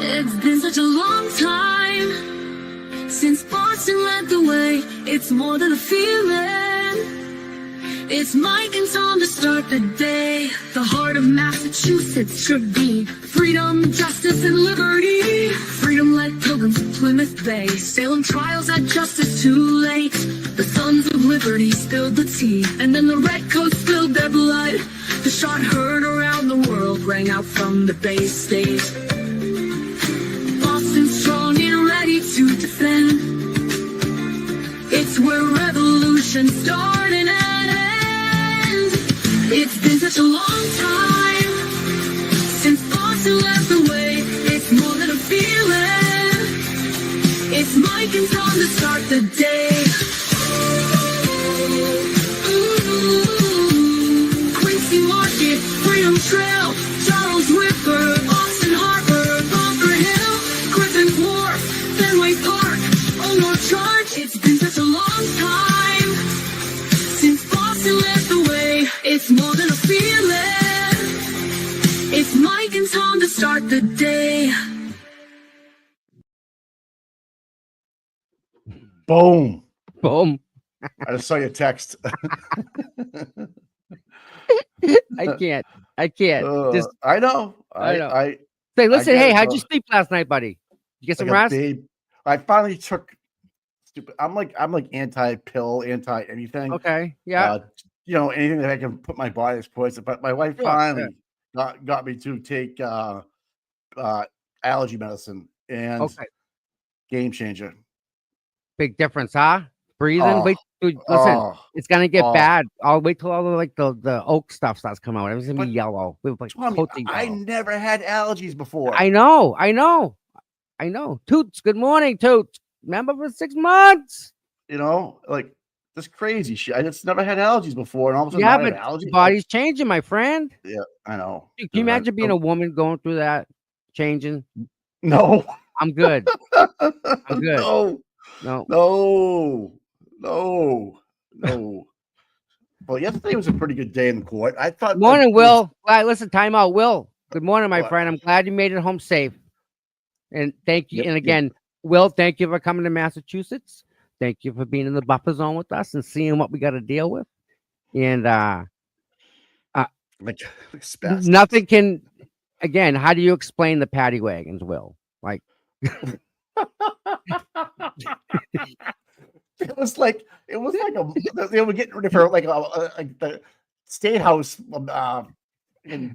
It's been such a long time since Boston led the way. It's more than a feeling. It's Mike and Tom to start the day. The heart of Massachusetts should be freedom, justice, and liberty. Freedom led pilgrims to Plymouth Bay. Salem trials had justice too late. The sons of liberty spilled the tea, and then the redcoats spilled their blood. The shot heard around the world rang out from the Bay State. Boston strong and ready to defend. It's where revolution started and ends. It's been such a long time since Boston led the way. It's more than a feeling. It's Mike and Tom to start the day. Quincy Market, Freedom Trail, Charles River, Boston Harbor, Bunker Hill, Griffin's Wharf, Fenway Park, North Charge. It's been such a long time since Boston led the way. It's more than a feeling. It's Mike and Tom to start the day. Boom. Boom. I just saw your text. I can't. Just I know. I know. I say, listen, I get hey, it, how'd bro. you sleep last night, buddy? You get some like a rest? babe. I finally took stupid. I'm like anti-pill, anti-anything. Okay. Yeah. Anything that I can put my body as poison. But my wife Sure, finally got me to take allergy medicine and Okay. game changer. Big difference, huh? Breathing. Oh, Wait, dude, listen, oh, it's gonna get oh. bad. I'll wait till all the oak stuff starts coming out. Everything's gonna But, be yellow. With like Tommy, coating I yellow. never had allergies before. I know. Toots, good morning, Toots. Remember for 6 months? Like this crazy shit. I just never had allergies before, and all of a sudden Yeah, I have but allergies. your body's changing, my friend. Yeah, I know. Dude, can you imagine being a woman going through that, changing? No. I'm good. I'm good. No. Well, yesterday was a pretty good day in court. I thought. Good morning, Will. Listen, time out, Will. Good morning, my friend. I'm glad you made it home safe. And thank you. Yep, And again, Will, thank you for coming to Massachusetts. Thank you for being in the buffer zone with us and seeing what we got to deal with. And nothing can. Again, how do you explain the paddy wagons, Will? Like. It was like they were getting ready for like the state house.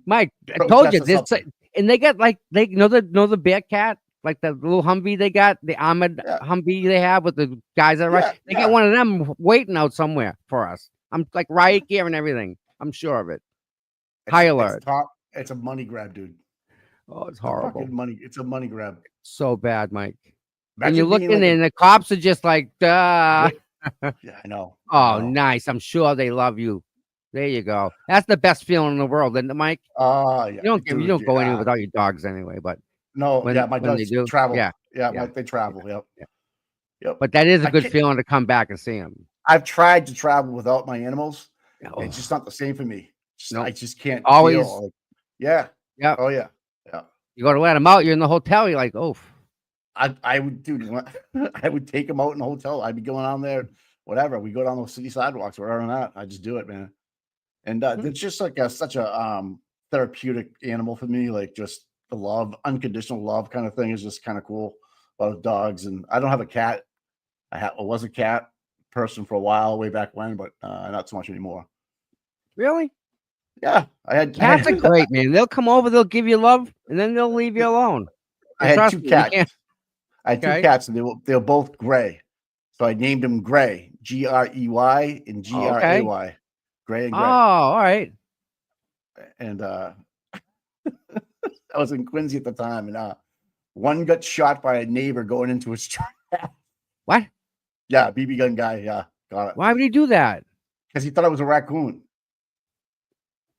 Mike, I told you this, and they got like they know the Bearcat, like the little Humvee they got, the armored Humvee they have with the guys that are they got one of them waiting out somewhere for us. I'm like riot gear and everything. I'm sure of it. High alert. It's a money grab, dude. Oh, it's horrible. It's a money grab. So bad, Mike. Imagine and you look being in like there, and the cops are just like, duh. Yeah, I know. Oh, nice. I'm sure they love you. There you go. That's the best feeling in the world, isn't it, Mike? Yeah. You don't go anywhere without your dogs anyway. But no, my dogs travel. Yeah, they travel. Yep. But that is a good feeling to come back and see them. I've tried to travel without my animals. Oh. It's just not the same for me. I just can't. Always. Yeah. Oh yeah. You go to let them out. You're in the hotel. You're like, oh. I would, dude. I would take them out in the hotel. I'd be going on there, whatever. We go down those city sidewalks, wherever I'm at. I just do it, man. And it's just like such a therapeutic animal for me. Like just the love, unconditional love kind of thing is just kind of cool about dogs. And I don't have a cat. I was a cat person for a while, way back when, but not so much anymore. Really? Yeah, I had cats are great, man. They'll come over, they'll give you love, and then they'll leave you alone. I had two cats. I had two cats, and they were both gray. So I named them Gray, Grey and Gray. Gray and Gray. Oh, all right. And I was in Quincy at the time, and one got shot by a neighbor going into his trap. What? Yeah, BB gun guy. Yeah, got it. Why would he do that? Because he thought it was a raccoon.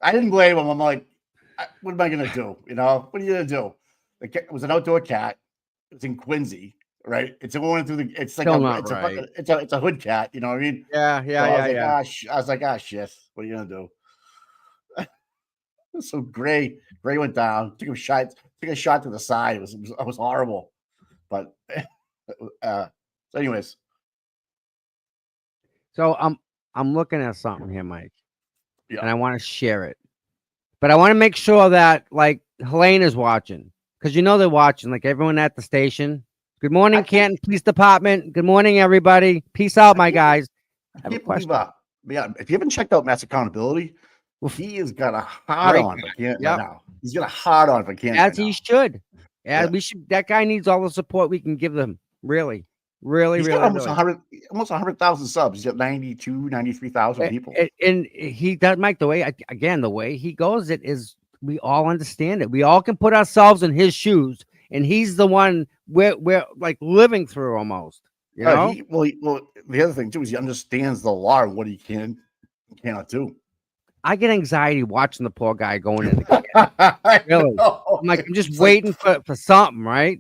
I didn't blame him. I'm like, what am I gonna do? What are you gonna do? It was an outdoor cat. It was in Quincy, right? It's going through the. It's like it's a hood cat. You know what I mean? Yeah. I was like, shit. What are you gonna do? So Gray went down, took him shots, took a shot to the side. It was horrible. But so anyways. So I'm looking at something here, Mike. Yeah. And I want to share it. But I want to make sure that like Helene is watching. Because they're watching, like everyone at the station. Good morning, Canton Police Department. Good morning, everybody. Peace out, my guys. I have a question. Yeah, if you haven't checked out Mass Accountability, he has got a hard on for Canton right now. He's got a hard on for Canton. As he should. We should. That guy needs all the support we can give them. Really. He's got almost 100,000 subs. He's got 93,000 people. And he does, Mike, the way he goes, it is, we all understand it. We all can put ourselves in his shoes, and he's the one we're like living through almost. Well, the other thing too is he understands the law and what he cannot do. I get anxiety watching the poor guy going in. Really, I'm like, I'm just waiting for something, right?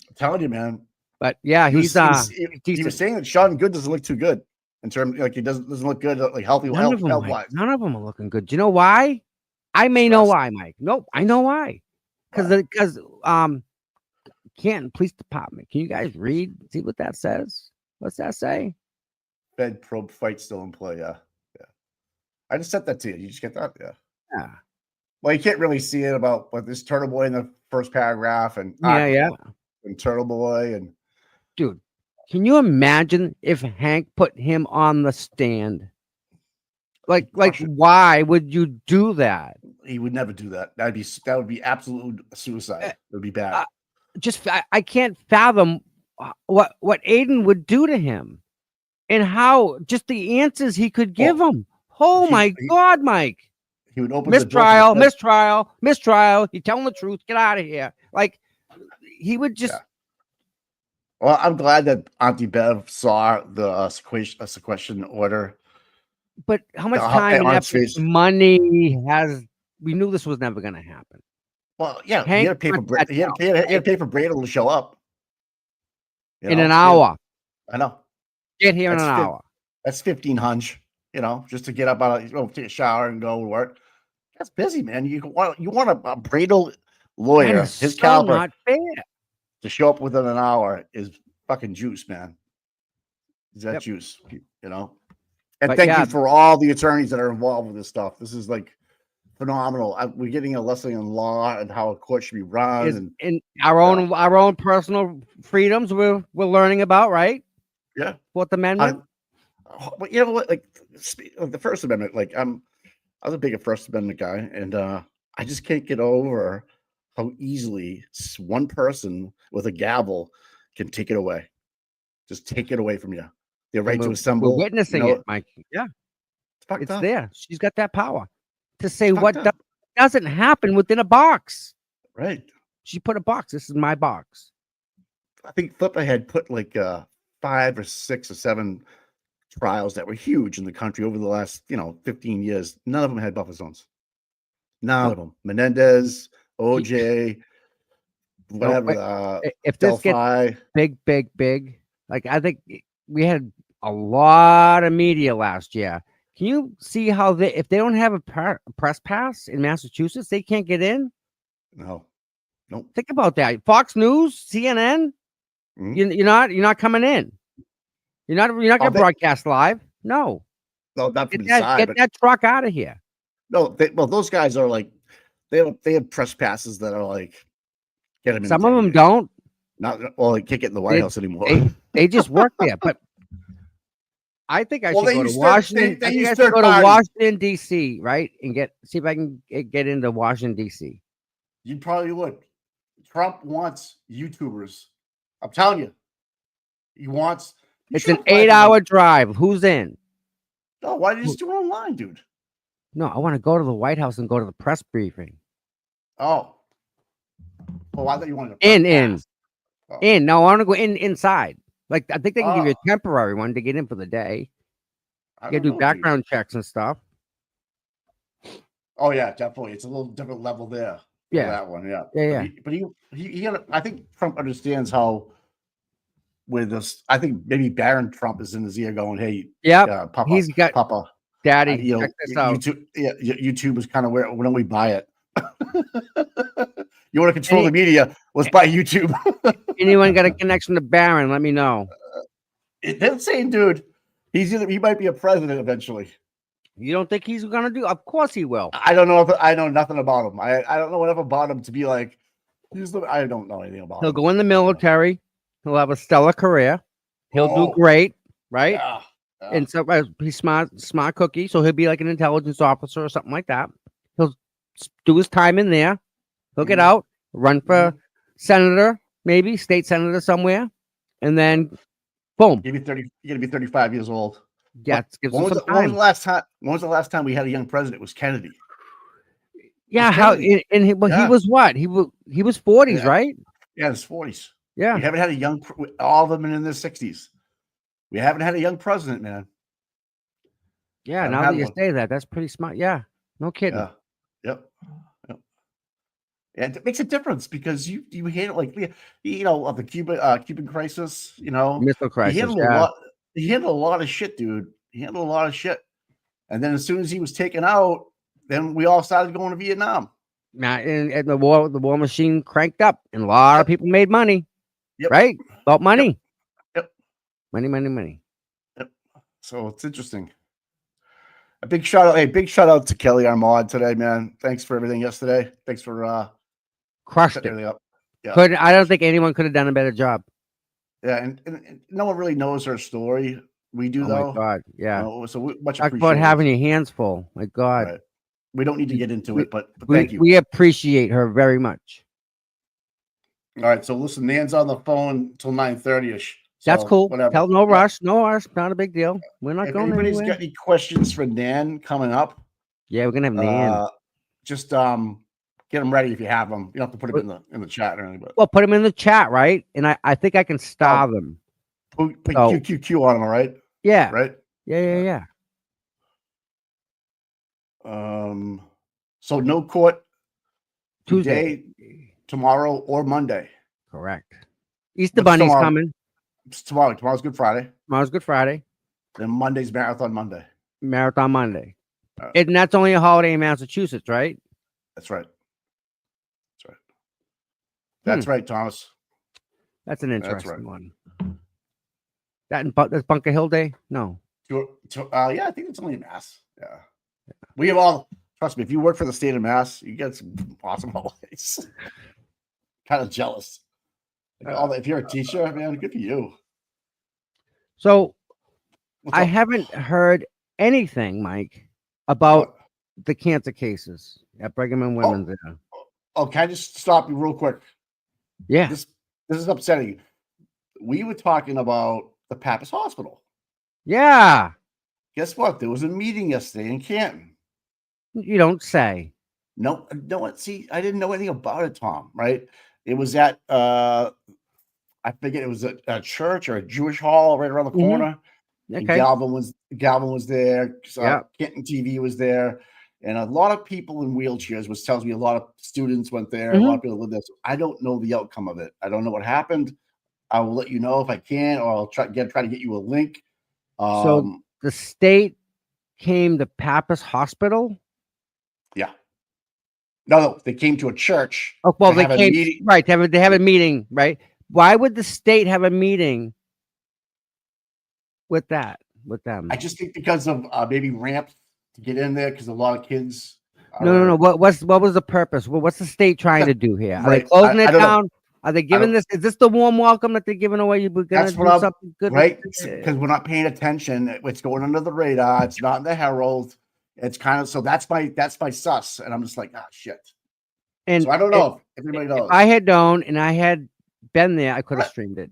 I'm telling you, man. But yeah, he was saying that Sean Good doesn't look too good in terms, like he doesn't look good, like healthy. None of them are looking good. Do you know why? I may know why, Mike. Nope, I know why. Because Canton Police Department. Can you guys see what that says? What's that say? Fed probe fight still in play. Yeah. I just sent that to you. You just get that? Yeah. Well, you can't really see it about this Turtle Boy in the first paragraph and and Turtle Boy and. Dude, can you imagine if Hank put him on the stand? Like, why would you do that? He would never do that. That would be absolute suicide. It would be bad. I can't fathom what Aiden would do to him, and how just the answers he could give him. Oh my God, Mike! He would open mistrial. You're telling the truth. Get out of here. Like he would just. Yeah. Well, I'm glad that Auntie Bev saw the sequestration order. But how much time and money has? We knew this was never going to happen. Well, yeah, he had to pay for Bradle to show up in an hour. I know. Get here in an hour. That's 1,500. Just to get up out of, take a shower and go to work. That's busy, man. You want a Bradle lawyer, his caliber, not fair. To show up within an hour is fucking juice, man. Is that juice? And thank you for all the attorneys that are involved with this stuff. This is like phenomenal. We're getting a lesson in law and how a court should be run, and our own personal freedoms we're learning about, right? Yeah. Fourth Amendment. But you know what? Like the First Amendment. Like I was a big First Amendment guy, and I just can't get over how easily one person with a gavel can take it away. Just take it away from you. The right to assemble. We're witnessing it, Mike. Yeah. It's there. She's got that power to say what doesn't happen within a box. Right. She put a box. This is my box. I think Flip had put like 5 or 6 or 7 trials that were huge in the country over the last 15 years. None of them had buffer zones. None of them. Menendez, OJ, whatever. If this gets big, like I think we had a lot of media last year. Can you see how if they don't have a press pass in Massachusetts, they can't get in? No. Nope. Think about that. Fox News, CNN, you're not coming in. You're not going to broadcast live. No. No, not from get that truck out of here. No, those guys are like they have press passes that are like get them in. Some of them don't. They can't get in the White House anymore. They just work there, but I think I should go to Washington. I think I should go to Washington D.C. right and see if I can get into Washington D.C. You probably would. Trump wants YouTubers. I'm telling you, he wants. It's an 8-hour drive. Who's in? No, why did you just do it online, dude? No, I want to go to the White House and go to the press briefing. Oh. Well, I thought you wanted to in. No, I want to go inside. Like I think they can give you a temporary one to get in for the day. You gotta do background checks and stuff. Oh yeah, definitely. It's a little different level there. Yeah, that one. Yeah. Yeah. But he I think Trump understands how. With this, I think maybe Barron Trump is in his ear going, "Hey, Papa, he's got Papa, Daddy, check this out." YouTube is kind of where. When don't we buy it? You want to control the media? Let's buy YouTube. Anyone got a connection to Barron? Let me know. They're saying, dude, he might be a president eventually. You don't think he's gonna do? Of course he will. I don't know if I know nothing about him. I don't know enough about him to be like, I don't know anything about him. He'll go in the military. He'll have a stellar career. He'll do great, right? Yeah. And so he's smart cookie. So he'll be like an intelligence officer or something like that. He'll do his time in there. He'll get out, run for senator, maybe state senator somewhere, and then boom. You're gonna be 35 years old. Yeah, when was the last time we had a young president? It was Kennedy. Yeah, he was what? He was 40s, right? Yeah, his 40s. Yeah. We haven't had all of them in their 60s. We haven't had a young president, man. Yeah, now that you say that, that's pretty smart. Yeah, no kidding. Yeah. Yep. And it makes a difference because you handle like of the Cuban crisis, Missile crisis. He handled a lot of shit, dude. He handled a lot of shit. And then as soon as he was taken out, then we all started going to Vietnam. Now, and the war machine cranked up, and a lot of people made money. Yep. Right? About money. Yep. Money. Yep. So it's interesting. A big shout out to Kelly, our mod today, man. Thanks for everything yesterday. Thanks for crushed it. Up. Yeah. I don't think anyone could have done a better job. Yeah, and no one really knows her story. We do, though. My God, yeah. So much talk about having your hands full. My God. Right. We don't need to get into it, but thank you. We appreciate her very much. All right, so listen, Nan's on the phone till 9:30ish. That's cool. Whatever. No rush, not a big deal. We're not going anywhere. If anybody's got any questions for Nan coming up, yeah, we're gonna have Nan. Just get them ready if you have them. You don't have to put them in the chat or anything. But well, put them in the chat, right? And I think I can star them. Put QQQ on them, all right? Yeah. Right. Yeah. So no court Tuesday, tomorrow, or Monday. Correct. Easter Bunny's coming. It's tomorrow. Tomorrow's Good Friday. Then Monday's Marathon Monday. And that's only a holiday in Massachusetts, right? That's right. That's right, Thomas. That's an interesting one. That's Bunker Hill Day? No. Yeah, I think it's only in Mass. Yeah. We have all, trust me, if you work for the state of Mass, you get some awesome holidays. Kind of jealous. If you're a teacher, man, good for you. So I haven't heard anything, Mike, about the cancer cases at Brigham and Women's. Can I just stop you real quick? Yeah. This is upsetting. We were talking about the Pappas Hospital. Yeah. Guess what? There was a meeting yesterday in Canton. You don't say. No. See, I didn't know anything about it, Tom. Right? It was at I forget. It was a church or a Jewish hall right around the corner. Okay. Galvin was there. Canton TV was there. And a lot of people in wheelchairs, which tells me a lot of students went there. A lot of people live there. So I don't know the outcome of it. I don't know what happened. I will let you know if I can, or I'll try to get you a link. So the state came to Pappas Hospital? Yeah. No, they came to a church. Oh, well, they came, right. They have a meeting, right? Why would the state have a meeting with them? I just think because of maybe ramps to get in there, because a lot of kids. No. What was the purpose? What's the state trying to do here? Are they closing it down? Are they giving this? Is this the warm welcome that they're giving away? That's something good, right? Because we're not paying attention. It's going under the radar. It's not in the Herald. It's kind of, so that's my sus, and I'm just like, shit. And so I don't know if everybody knows. If I had known and I had been there, I could have streamed it.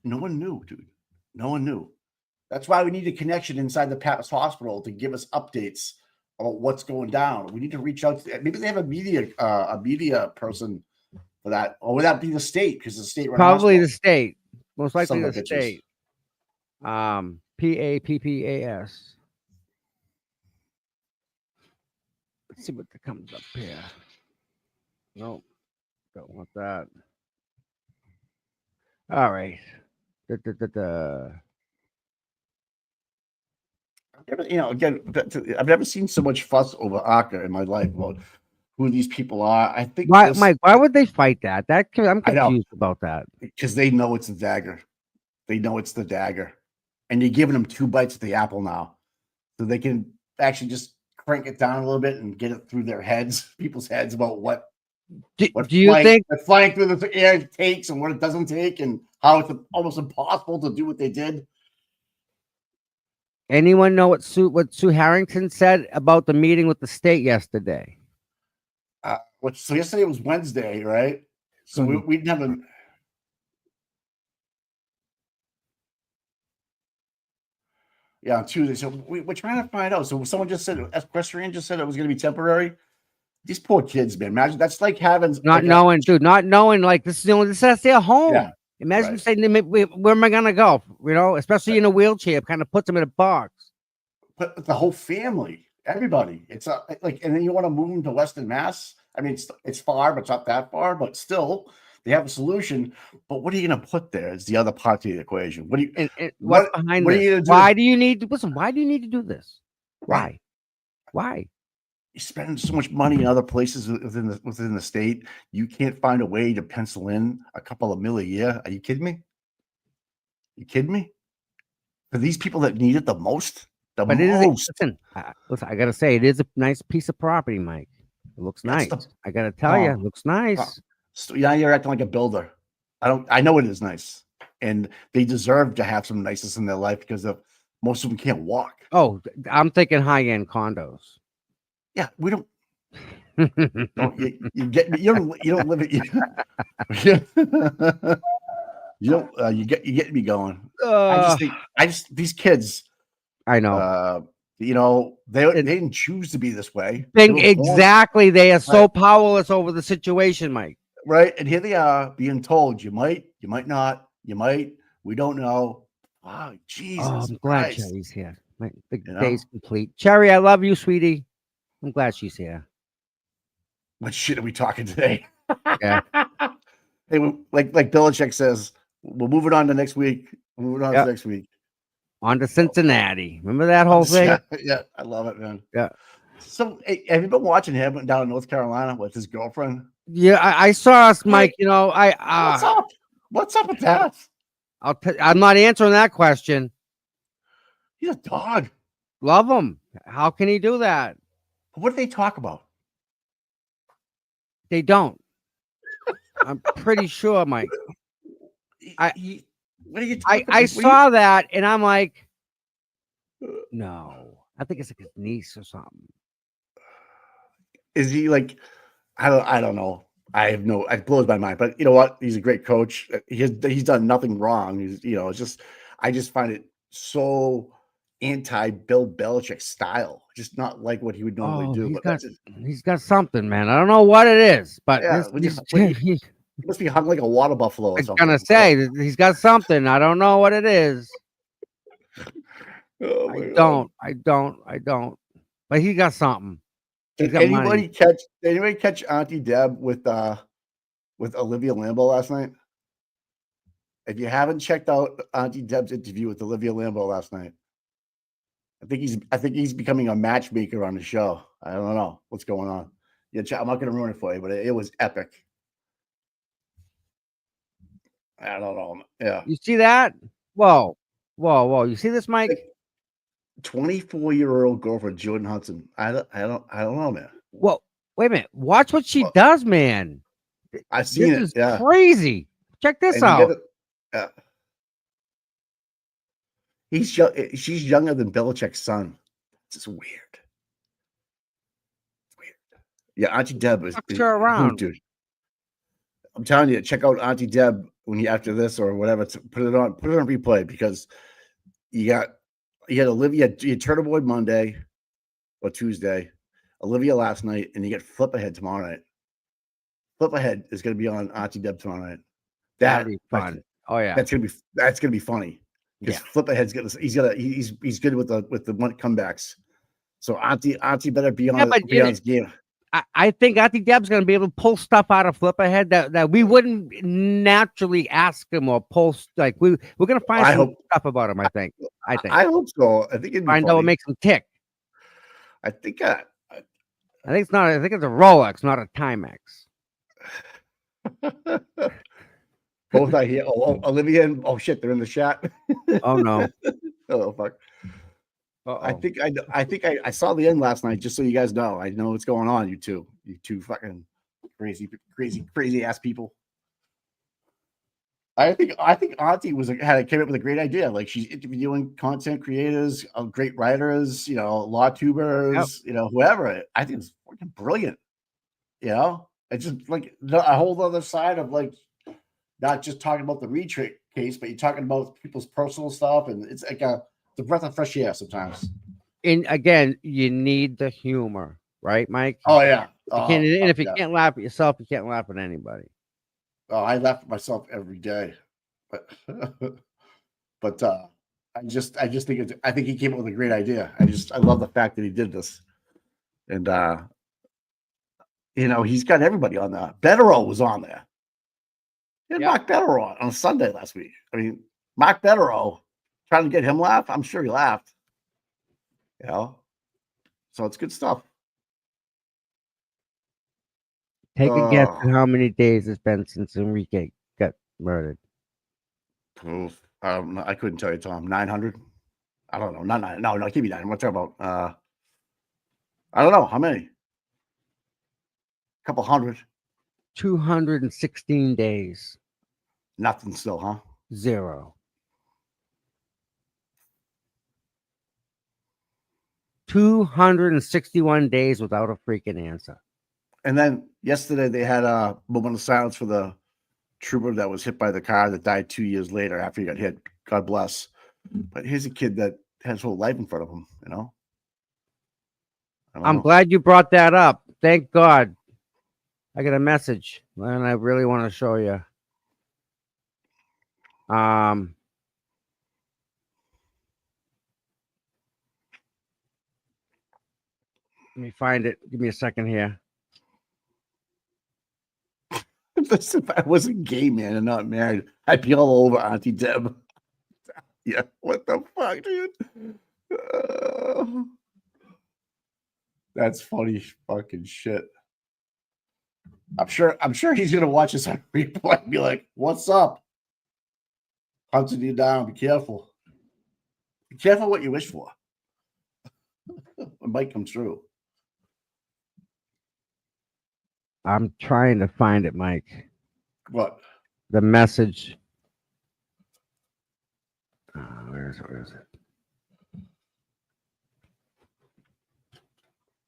No one knew, dude. No one knew. That's why we need a connection inside the Pappas Hospital to give us updates about what's going down. We need to reach out to, maybe they have a media person for that, or would that be the state? Because the state probably the state, most likely the state. PAPPAS. Let's see what comes up here. Nope, don't want that. All right. Again, I've never seen so much fuss over ACA in my life about who these people are. I think Why, Mike? Why would they fight that? I'm I know, confused about that. because they know it's the dagger. They know it's the dagger, and you're giving them 2 bites at the apple now, so they can actually just crank it down a little bit and get it through their heads, people's heads, about what Do you think flying through the air takes and what it doesn't take, and how it's almost impossible to do what they did. anyone know what Sue Harrington said about the meeting with the state yesterday? So yesterday was Wednesday, right? So we didn't have a. Yeah, on Tuesday. So we're trying to find out. So someone just said, Equestrian just said it was going to be temporary. These poor kids, man. Imagine that's like having not knowing, dude, not knowing like this is the only that's their home. Yeah, Imagine saying, where am I gonna go? You know, especially in a wheelchair, kind of puts them in a box. But the whole family, everybody. It's like, and then you want to move them to Western Mass. I mean, it's far, but it's not that far. But still, they have a solution. But what are you going to put there? Is the other part of the equation. What do you? What's behind what this? Are you gonna do? Why do you need to listen? Why do you need to do this? Right. Why? You're spending so much money in other places within the state. You can't find a way to pencil in a couple of $1 million a year. Are you kidding me? You kidding me? For these people that need it the most. Listen, I gotta say, it is a nice piece of property, Mike. It looks nice. I gotta tell you, it looks nice. So yeah, you're acting like a builder. I know it is nice, and they deserve to have some niceness in their life because most of them can't walk. Oh, I'm thinking high-end condos. Yeah, we don't. You get me. You don't live it. You get me going. I just these kids. I know. They didn't choose to be this way. Exactly. They are so powerless over the situation, Mike. Right. And here they are being told you might not, we don't know. Wow, Jesus. Oh, I'm glad Cherry's here. The day's complete. Cherry, I love you, sweetie. I'm glad she's here. What shit are we talking today? Yeah. Hey, like Belichick says, we'll move it on to next week. To next week. On to Cincinnati. Remember that whole thing? Yeah, I love it, man. Yeah. So, hey, have you been watching him down in North Carolina with his girlfriend? Yeah, I saw us, Mike. What's up? What's up with that? I'm not answering that question. He's a dog. Love him. How can he do that? What do they talk about? They don't. I'm pretty sure, Mike. What are you talking about? I saw that and I'm like, no. I think it's like his niece or something. Is he like? I don't know. It blows my mind. But you know what? He's a great coach. He's done nothing wrong. It's just I just find it so anti-Bill Belichick style. Just not like what he would normally do. He's got something, man. I don't know what it is, but he must be hung like a water buffalo or something. I was gonna say he's got something. I don't know what it is. I don't. But he got something. Did anybody catch Auntie Deb with Olivia Lambeau last night? If you haven't checked out Auntie Deb's interview with Olivia Lambeau last night, I think he's becoming a matchmaker on the show. I don't know what's going on. Yeah, I'm not going to ruin it for you, but it was epic. I don't know. Yeah, you see that? Whoa! You see this, Mike? 24-year-old girlfriend Jordan Hudson. I don't know, man. Well, wait a minute. Watch what she does, man. I've seen it. This is crazy. Check this out. She's younger than Belichick's son. It's just weird. It's weird. Yeah, Auntie Deb is around, dude. I'm telling you, check out Auntie Deb after this or whatever. Put it on replay because you had Olivia. You had Turtle Boy Monday or Tuesday, Olivia last night, and you get Flip Ahead tomorrow night. Flip Ahead is going to be on Auntie Deb tomorrow night. That'd be fun. Oh yeah, that's gonna be funny because Flip Ahead's he's good with the one comebacks. So Auntie better be on his game. I think Auntie Deb's going to be able to pull stuff out of Flip Ahead that we wouldn't naturally ask him or post. Like we're going to find some stuff about him. I think. I hope so. I think it'd find out what makes him tick. I think I think it's not. I think it's a Rolex, not a Timex. Both are here. Olivia and shit, they're in the chat. Oh no. Oh fuck. Uh-oh. I think I saw the end last night. Just so you guys know, I know what's going on. You two fucking crazy ass people. I think Auntie came up with a great idea. Like she's interviewing content creators, great writers, law tubers, whoever. I think it's fucking brilliant. It's just like a whole other side of like not just talking about the retreat case, but you're talking about people's personal stuff, and it's like the breath of fresh air sometimes. And again, you need the humor, right, Mike? Oh yeah. If you can't laugh at yourself, you can't laugh at anybody. Oh, I laugh at myself every day, but I just think I think he came up with a great idea. I love the fact that he did this, and he's got everybody on there. Betterow was on there. He had Mark Betterow on Sunday last week. I mean, Mark Betterow, trying to get him laugh. I'm sure he laughed. So it's good stuff. Take a guess at how many days it's been since Enrique got murdered. I couldn't tell you, Tom. 900? I don't know. Not 9. No, give me 9. I'm talking about. I don't know how many. A couple hundred. 216 days. Nothing still, huh? 0. 261 days without a freaking answer. And then yesterday they had a moment of silence for the trooper that was hit by the car that died 2 years later after he got hit. God bless. But here's a kid that has his whole life in front of him, I'm glad you brought that up. Thank God. I got a message, and I really want to show you. Let me find it. Give me a second here. Listen, if I wasn't gay, man, and not married, I'd be all over Auntie Deb. Yeah, what the fuck, dude? That's funny fucking shit. I'm sure he's gonna watch this on replay and be like, "What's up? Hunting you down. Be careful. Be careful what you wish for. It might come true." I'm trying to find it, Mike. What? The message. Where is it?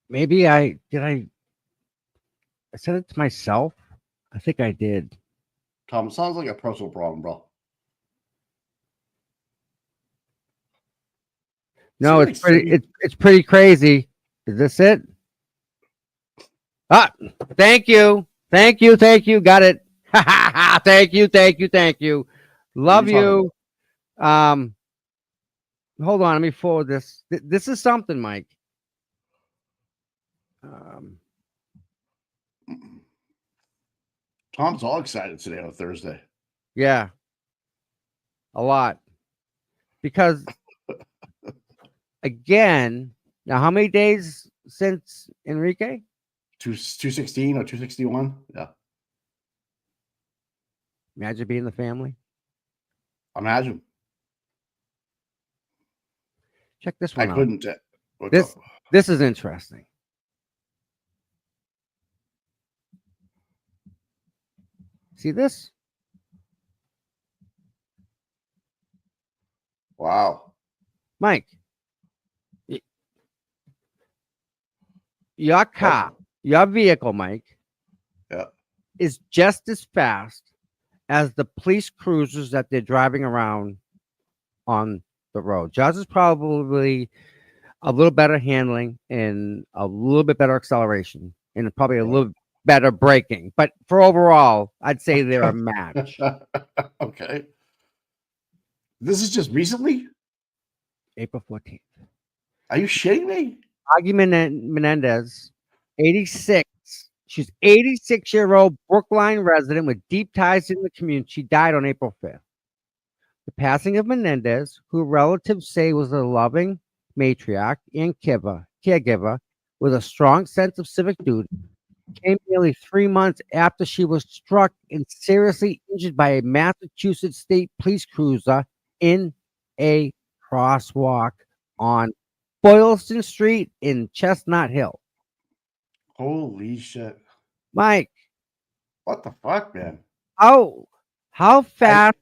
Maybe I sent it to myself. I think I did. Tom, it sounds like a personal problem, bro. No, it's pretty crazy. Is this it? Thank you. Got it. Thank you. Love you. Hold on, let me forward this. This is something, Mike. Tom's all excited today on a Thursday. Yeah. A lot. Because again, now how many days since Enrique? 216 or 261? Yeah. Imagine being the family. Imagine. Check this one out. I couldn't. This is interesting. See this? Wow. Mike, your car, your vehicle, Mike, is just as fast as the police cruisers that they're driving around on the road. Yours is probably a little better handling and a little bit better acceleration and probably a little better braking. But for overall, I'd say they're a match. Okay. This is just recently? April 14th. Are you shitting me? Aggie Menendez, 86. She's 86-year-old Brookline resident with deep ties in the community. She died on April 5th. The passing of Menendez, who relatives say was a loving matriarch and caregiver, with a strong sense of civic duty, came nearly 3 months after she was struck and seriously injured by a Massachusetts State Police cruiser in a crosswalk on Boylston Street in Chestnut Hill. Holy shit. Mike, What the fuck, man? how fast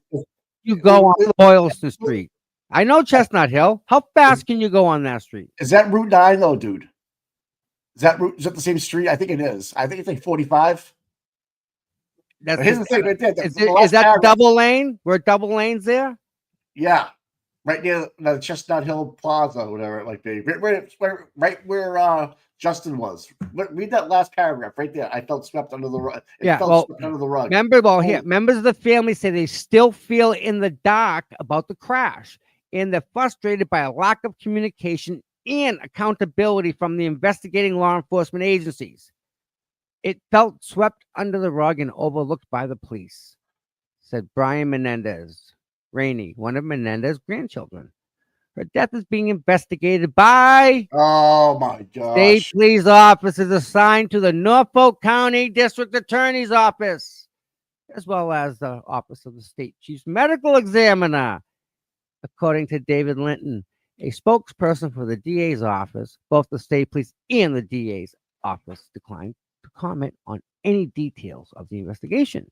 you go on Boylston Street? I know Chestnut Hill. How fast can you go on that street? Is that Route 9 though, dude? Is that the same street? I think it is. I think it's like 45. But here's the thing right there. Is that the double lane? Where double lanes there? Yeah. Right near the Chestnut Hill Plaza or whatever it might be. Right where Justin was. Read that last paragraph right there. I felt swept under the rug. Swept under the rug. Members of the family say they still feel in the dark about the crash, and they're frustrated by a lack of communication and accountability from the investigating law enforcement agencies. It felt swept under the rug and overlooked by the police, said Brian Menendez, Rainey, one of Menendez's grandchildren. Her death is being investigated by oh my gosh. State police officers assigned to the Norfolk County District Attorney's Office, as well as the Office of the State Chief's Medical Examiner. According to David Linton, a spokesperson for the DA's office, both the state police and the DA's office declined to comment on any details of the investigation.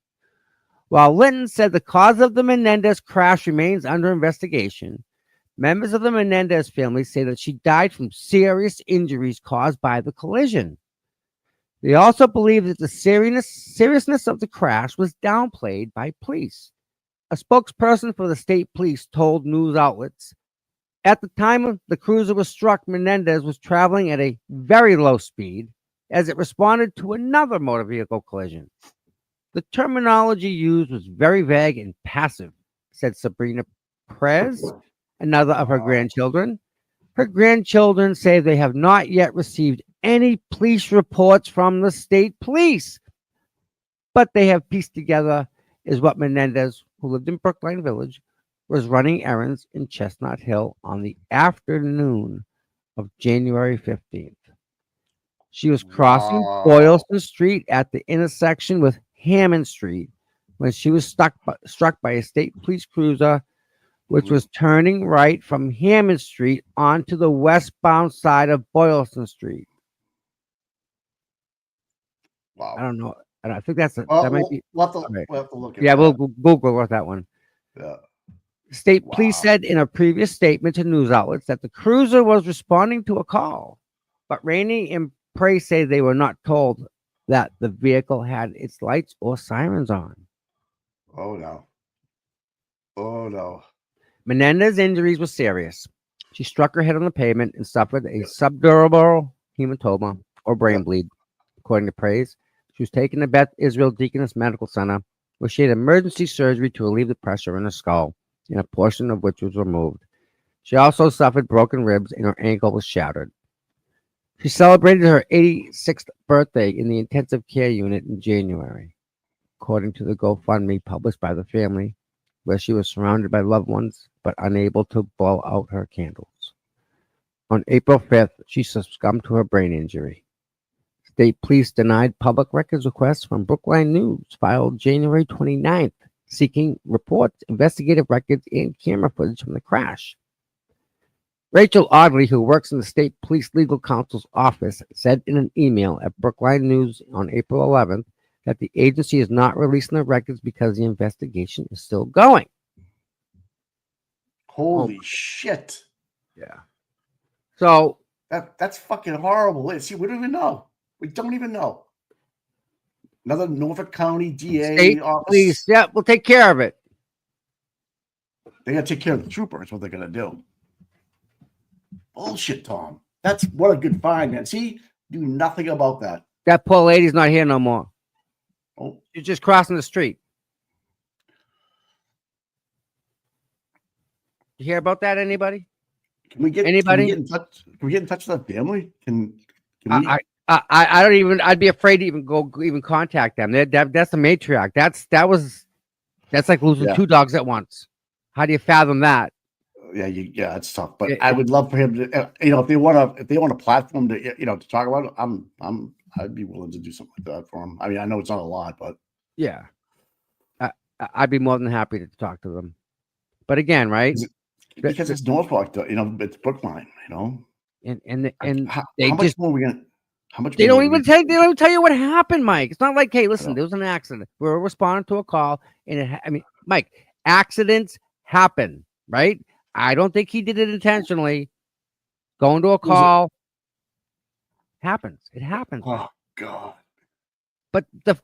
While Linton said the cause of the Menendez crash remains under investigation, members of the Menendez family say that she died from serious injuries caused by the collision. They also believe that the seriousness of the crash was downplayed by police. A spokesperson for the state police told news outlets, at the time the cruiser was struck, Menendez was traveling at a very low speed as it responded to another motor vehicle collision. The terminology used was very vague and passive, said Sabrina Perez, another of her grandchildren. Her grandchildren say they have not yet received any police reports from the state police, but they have pieced together is what Menendez, who lived in Brookline Village, was running errands in Chestnut Hill on the afternoon of January 15th. She was crossing Boylston Street at the intersection with Hammond Street when she was struck by a state police cruiser, which was turning right from Hammond Street onto the westbound side of Boylston Street. Wow. I don't know. I think that might be. We'll have to look at yeah, that. we'll Google that one. Yeah. State police said in a previous statement to news outlets that the cruiser was responding to a call, but Rainey and Prey say they were not told that the vehicle had its lights or sirens on. Oh no. Oh no. Menendez's injuries were serious. She struck her head on the pavement and suffered a subdural hematoma or brain bleed, according to Praise. She was taken to Beth Israel Deaconess Medical Center, where she had emergency surgery to relieve the pressure in her skull, and a portion of which was removed. She also suffered broken ribs and her ankle was shattered. She celebrated her 86th birthday in the intensive care unit in January, according to the GoFundMe published by the family, where she was surrounded by loved ones but unable to blow out her candles. On April 5th, she succumbed to her brain injury. State police denied public records requests from Brookline News filed January 29th, seeking reports, investigative records, and camera footage from the crash. Rachel Audley, who works in the state police legal counsel's office, said in an email at Brookline News on April 11th that the agency is not releasing the records because the investigation is still going. Holy shit. Yeah. So that's fucking horrible. See, we don't even know. We don't even know. Another Norfolk County DA state office. Police, yeah, we'll take care of it. They got to take care of the trooper. That's what they're going to do. Bullshit, Tom. That's what a good find, man. See, do nothing about that. That poor lady's not here no more. Oh, She's just crossing the street. You hear about that, anybody? Can we get anybody? Can we get in touch with that family? Can we? I don't even. I'd be afraid to even contact them. That's the matriarch. That's like losing two dogs at once. How do you fathom that? Yeah, it's tough. But I would love for him to, if they want a platform to, to talk about it, I'd be willing to do something like that for him. I mean, I know it's not a lot, but yeah, I'd be more than happy to talk to them. But again, right? Because it's Norfolk, it's Brookline, and how they much just more are we gonna? How much? they more don't are we even gonna- they don't tell you what happened, Mike. It's not like, hey, listen, there was an accident. We're responding to a call, and I mean, Mike, accidents happen, right? I don't think he did it intentionally. Going to a call happens. It happens. Oh God! But the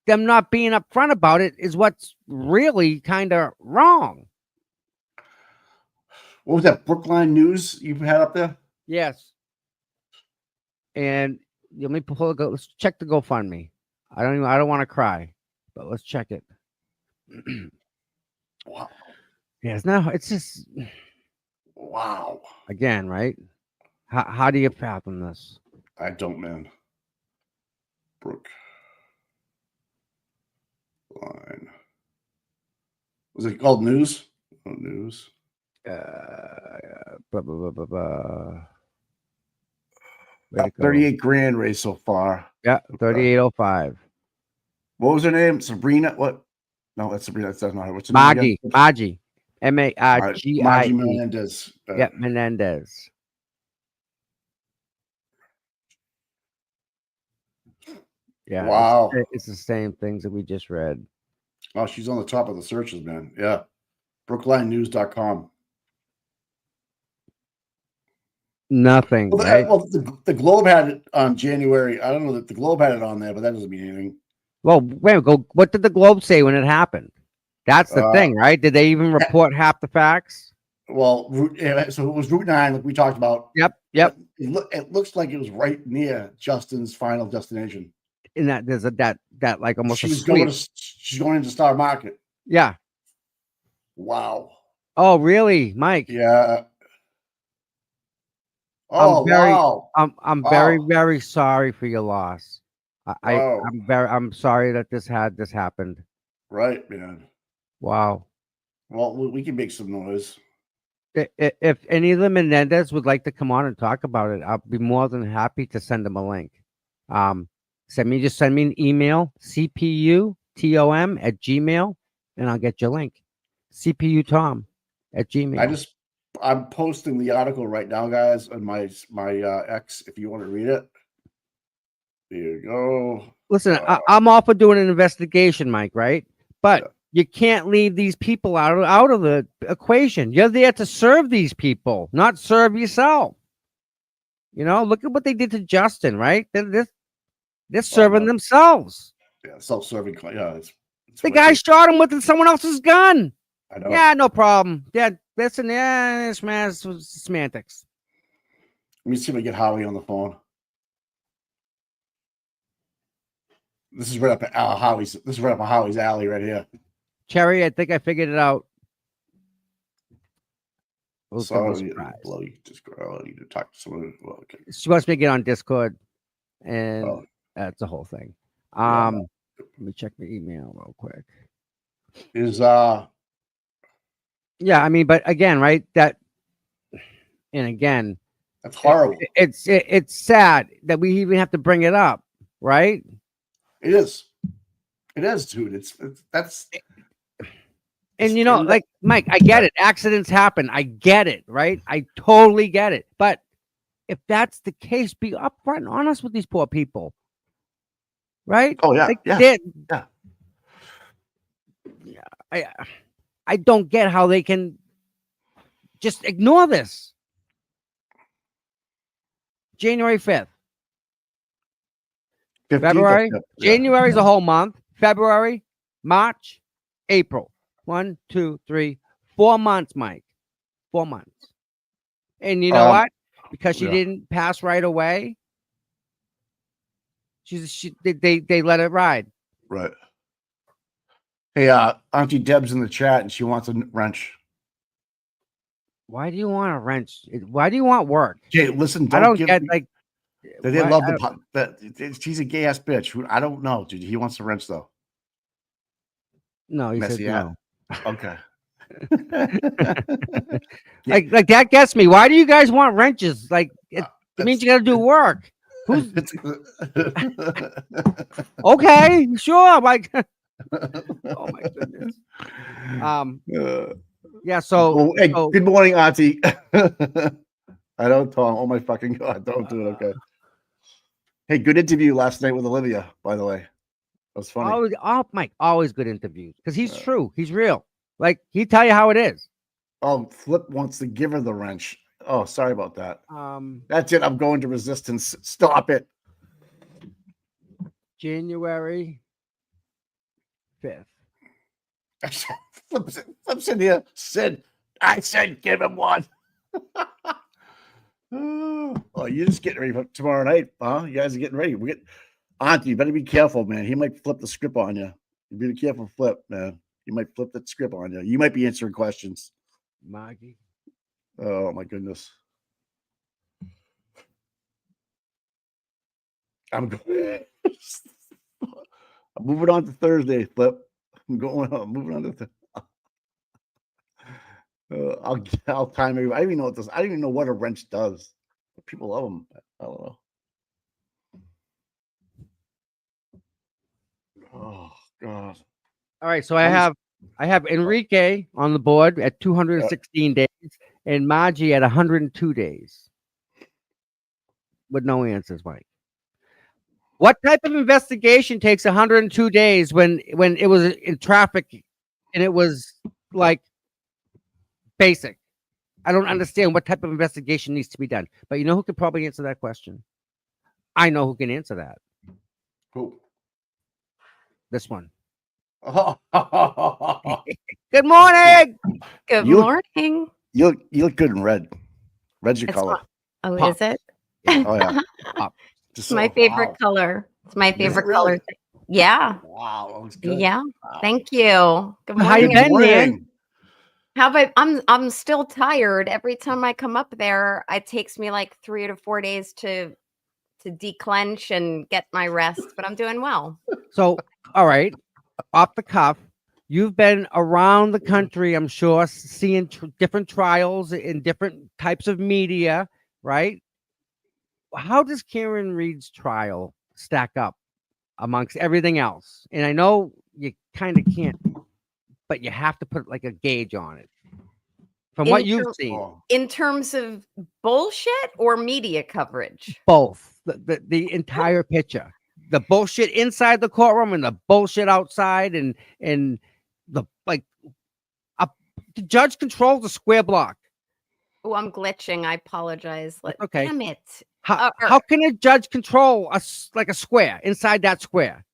them not being upfront about it is what's really kind of wrong. What was that Brookline News you had up there? Yes. And let me pull it. Let's check the GoFundMe. I don't want to cry, but let's check it. Wow! Yeah, it's just Wow! again, right? How do you fathom this? I don't, man. Brookline. Was it called News? Oh, News. Blah, blah, blah, blah. 38 grand raised so far. Yeah, 3805. What was her name? Sabrina? What? No, that's Sabrina. That's not her. What's her name again? Margie. Margie. Margie Menendez. Yeah, Menendez. Yeah. Wow. It's the same things that we just read. Oh, she's on the top of the searches, man. Yeah. BrooklineNews.com. Nothing. Well, right? The Globe had it on January. I don't know that the Globe had it on there, but that doesn't mean anything. Well, wait, what did the Globe say when it happened? That's the thing, right? Did they even report half the facts? Well, so it was Route 9, like we talked about. Yep. It looks like it was right near Justin's final destination. And that there's that like almost she's going into Star Market. Yeah. Wow. Oh, really, Mike? Yeah. Oh, wow. I'm very, very sorry for your loss. I'm sorry that this happened. Right, man. Wow. Well, we can make some noise. If any of the Menendez would like to come on and talk about it, I'll be more than happy to send them a link. Send me an email, cputom@gmail, and I'll get your link. cputom@gmail. I'm posting the article right now, guys, on my X. If you want to read it, there you go. Listen, I'm all for doing an investigation, Mike. Right, but you can't leave these people out of the equation. You're there to serve these people, not serve yourself. Look at what they did to Justin. Right, they're serving themselves. Yeah, self-serving. Yeah, it's the guy shot him with someone else's gun. I know. Yeah, no problem. Yeah, listen, it's semantics. Let me see if I get Howie on the phone. This is right up Howie's. This is right up Howie's alley right here. Cherry, I think I figured it out. Sorry, bloody Discord. I need to talk to someone. Well, okay. She wants me to get on Discord, and that's the whole thing. Let me check the email real quick. Yeah, I mean, but again, right? That's horrible. It's sad that we even have to bring it up, right? It is, dude. That's. And like Mike, I get it. Accidents happen. I get it, right? I totally get it. But if that's the case, be upfront and honest with these poor people, right? Oh yeah, yeah. I don't get how they can just ignore this. January 5th. February. January is a whole month. February, March, April. 1, 2, 3, 4 months, Mike. 4 months. And you know what? Because she didn't pass right away, they let it ride. Right. Hey, Auntie Deb's in the chat and she wants a wrench. Why do you want a wrench? Why do you want work? Jay, listen, I don't get like. They love that. She's a gay ass bitch. I don't know, dude. He wants a wrench though. No, he said no. Okay. Like that gets me. Why do you guys want wrenches? Like it means you got to do work. Who's okay? Sure. Like, oh my goodness. Yeah. So, hey, good morning, Auntie. I don't, Tom. Oh my fucking god! Don't do it. Okay. Hey, good interview last night with Olivia. By the way, that was funny. Mike, always good interviews because he's true. He's real. Like he tell you how it is. Oh, Flip wants to give her the wrench. Oh, sorry about that. That's it. I'm going to Resistance. Stop it. January 5th. Flip's in here. I said, give him one. Oh, you're just getting ready for tomorrow night, huh? You guys are getting ready. Auntie, you better be careful, man. He might flip the script on you. You be careful, Flip, man. He might flip that script on you. You might be answering questions. Maggie. Oh my goodness. I'm moving on to Thursday, Flip. I'm moving on to I'll time everybody. I don't even know what this. I don't even know what a wrench does. People love them. I don't know. Oh god. All right, so I have Enrique on the board at 216 days and Maggi at 102 days. With no answers, Mike. What type of investigation takes 102 days when it was in traffic and it was like basic? I don't understand what type of investigation needs to be done. But you know who could probably answer that question? I know who can answer that. Who? This one. Oh. Good morning. Good morning. You look good in red. Red's your color. Oh, Pop. is it? Oh yeah. It's my favorite color. It's my favorite color. Yeah. Wow, that looks good. Yeah. Wow. Thank you. Good morning. How you been, man? How about I'm still tired. Every time I come up there, it takes me like 3 to 4 days to declench and get my rest, but I'm doing well. So, all right, off the cuff, you've been around the country, I'm sure, seeing different trials in different types of media, right? How does Karen Reed's trial stack up amongst everything else? And I know you kind of can't, but you have to put like a gauge on it. From what you've seen. In terms of bullshit or media coverage? Both. The entire picture. The bullshit inside the courtroom and the bullshit outside and the the judge controls the square block. Oh, I'm glitching. I apologize. Okay. Damn it. How can a judge control a square inside that square?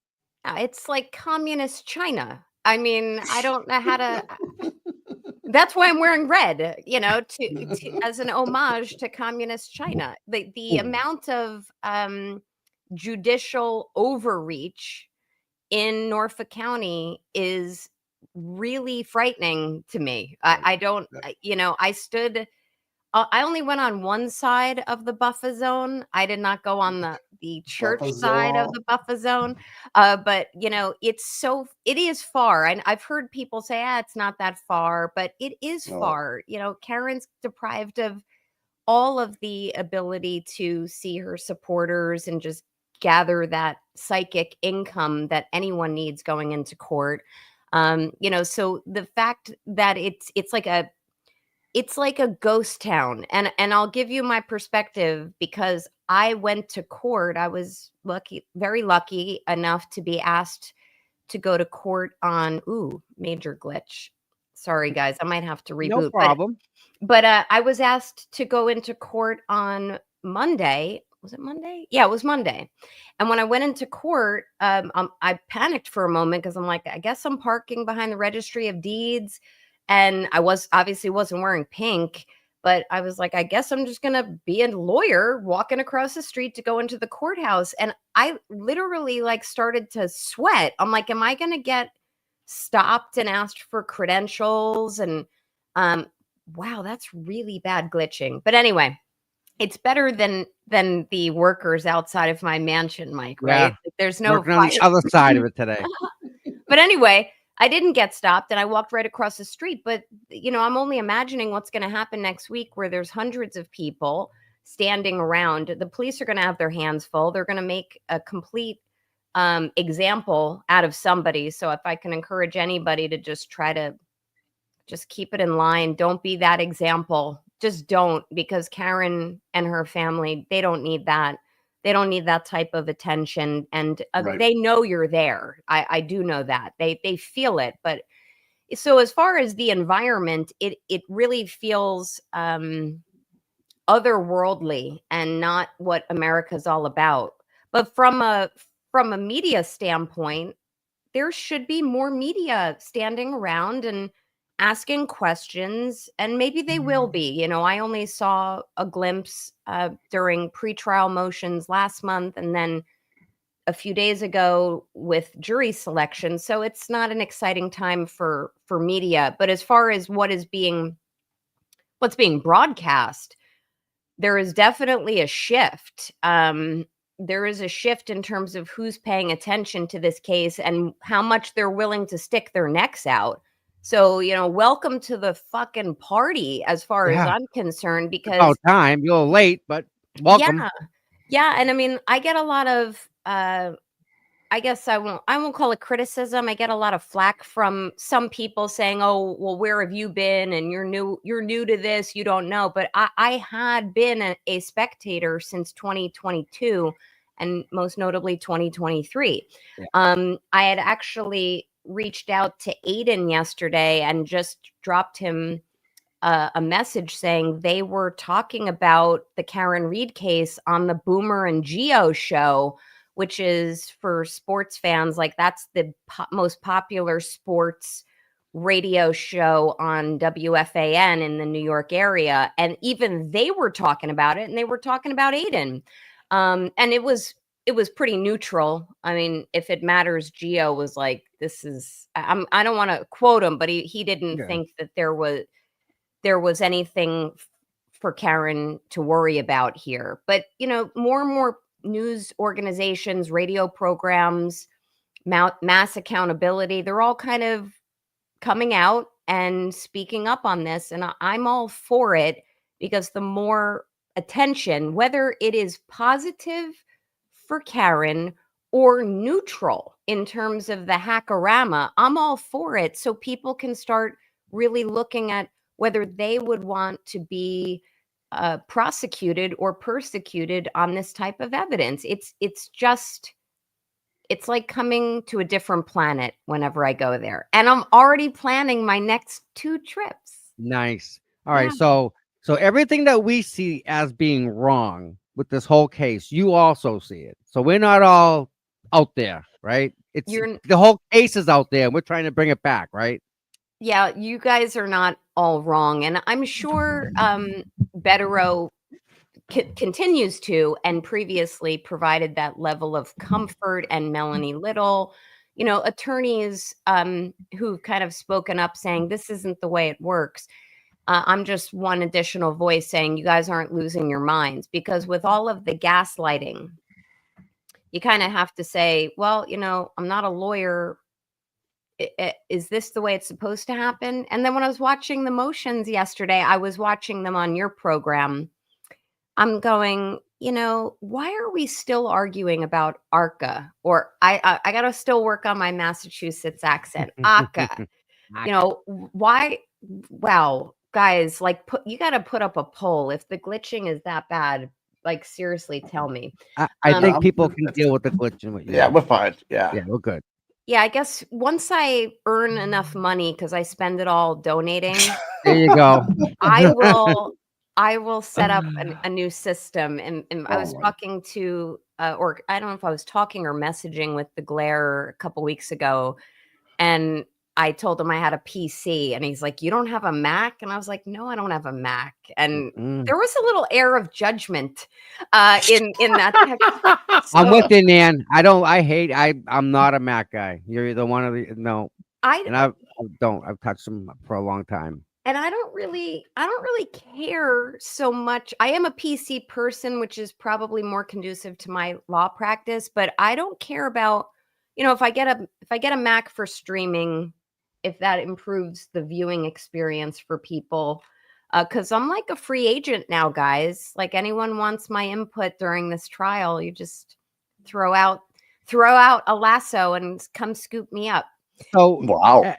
It's like communist China. I mean, I don't know how to. That's why I'm wearing red, you know, to as an homage to communist China. The amount of judicial overreach in Norfolk County is really frightening to me. I don't, you know, I only went on one side of the buffer zone. I did not go on the church side of the buffer zone. But you know, it is far. And I've heard people say, it's not that far, but it is far. You know, Karen's deprived of all of the ability to see her supporters and just gather that psychic income that anyone needs going into court. You know, so the fact that it's like a ghost town. And I'll give you my perspective because I went to court. I was very lucky enough to be asked to go to court on, major glitch. Sorry, guys, I might have to reboot. No problem. But I was asked to go into court on Monday. Was it Monday? Yeah, it was Monday. And when I went into court, I panicked for a moment because I'm like, I guess I'm parking behind the registry of deeds. And I obviously wasn't wearing pink, but I was like, I guess I'm just going to be a lawyer walking across the street to go into the courthouse. And I literally started to sweat. I'm like, am I going to get stopped and asked for credentials? And wow, that's really bad glitching. But anyway, it's better than the workers outside of my mansion, Mike, right? Yeah. There's no working on the other side of it today. But anyway, I didn't get stopped and I walked right across the street. But, I'm only imagining what's going to happen next week where there's hundreds of people standing around. The police are going to have their hands full. They're going to make a complete example out of somebody. So if I can encourage anybody to just try to just keep it in line, don't be that example. Just don't, because Karen and her family, they don't need that. They don't need that type of attention. And Right. they know you're there. I do know that. They feel it. But so as far as the environment, it really feels otherworldly and not what America's all about. But from a media standpoint, there should be more media standing around and asking questions, and maybe they will be. I only saw a glimpse during pretrial motions last month, and then a few days ago with jury selection. So it's not an exciting time for media. But as far as what's being broadcast, there is definitely a shift. There is a shift in terms of who's paying attention to this case and how much they're willing to stick their necks out. So, welcome to the fucking party as far as I'm concerned, because about time. You're a little late, but welcome. Yeah. And I mean, I get a lot of, I guess I won't call it criticism. I get a lot of flack from some people saying, "Oh, well, where have you been? And you're new to this. You don't know." But I had been a spectator since 2022, and most notably 2023. Yeah. I had actually reached out to Aiden yesterday and just dropped him a message saying they were talking about the Karen Reed case on the Boomer and Geo show, which is, for sports fans, like, that's the most popular sports radio show on WFAN in the New York area. And even they were talking about it, and they were talking about Aiden. And it was pretty neutral. I mean, if it matters, Geo was like, this is, I don't want to quote him, but he didn't think that there was anything for Karen to worry about here. But, more and more news organizations, radio programs, mass accountability, they're all kind of coming out and speaking up on this. And I'm all for it, because the more attention, whether it is positive for Karen or neutral in terms of the hackorama, I'm all for it. So people can start really looking at whether they would want to be prosecuted or persecuted on this type of evidence. It's like coming to a different planet whenever I go there. And I'm already planning my next 2 trips. Nice. All right. So everything that we see as being wrong with this whole case, you also see it. So we're not all out there, right? The whole case is out there, and we're trying to bring it back, right? Yeah, you guys are not all wrong. And I'm sure Betero continues to, and previously provided that level of comfort, and Melanie Little, attorneys who've kind of spoken up saying this isn't the way it works. I'm just one additional voice saying you guys aren't losing your minds, because with all of the gaslighting, you kind of have to say, well, I'm not a lawyer. Is this the way it's supposed to happen? And then when I was watching the motions yesterday, I was watching them on your program. I'm going, why are we still arguing about ARCA? Or I got to still work on my Massachusetts accent. ARCA. Why? Wow, guys, like, you got to put up a poll. If the glitching is that bad, like, seriously, tell me. I think people can deal with the glitching with you. Yeah, we're fine. Yeah, we're good. Yeah, I guess once I earn enough money, because I spend it all donating. There you go. I will set up a new system. And I was talking to, or I don't know if I was talking or messaging with the Glare a couple weeks ago, and I told him I had a PC, and he's like, "You don't have a Mac?" And I was like, "No, I don't have a Mac." And there was a little air of judgment in that text. I'm with you, Nan. I'm not a Mac guy. You're either one of the no. I've touched them for a long time. And I don't really care so much. I am a PC person, which is probably more conducive to my law practice, but I don't care about, if I get a Mac for streaming, if that improves the viewing experience for people. Because I'm like a free agent now, guys. Like anyone wants my input during this trial, you just throw out a lasso and come scoop me up. So Wow.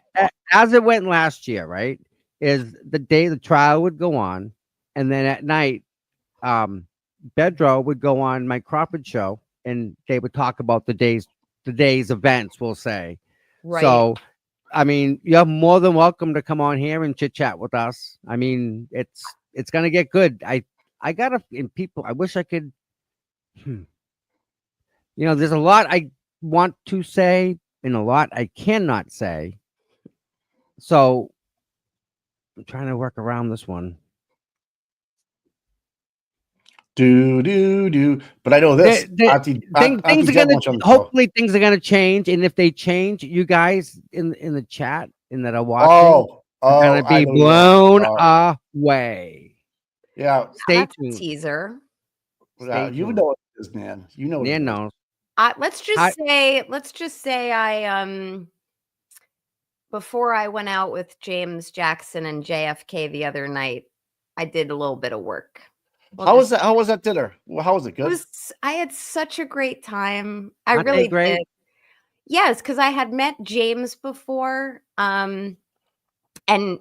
as it went last year, right? Is the day the trial would go on, and then at night, Bedro would go on my Crawford show, and they would talk about the day's events, we'll say. Right. So, I mean, you're more than welcome to come on here and chit chat with us. I mean, it's gonna get good. I gotta, and people, I wish I could. There's a lot I want to say and a lot I cannot say. So I'm trying to work around this one. But I know this. Things are gonna hopefully things are gonna change, and if they change, you guys in the chat and that are watching are gonna be blown away. Yeah, stay tuned. Teaser. Yeah, you know what it is, man. You know. Yeah, no. Let's just say I before I went out with James Jackson and JFK the other night, I did a little bit of work. How was that? How was that dinner? How was it? Good. I had such a great time. I really did. Yes, because I had met James before, and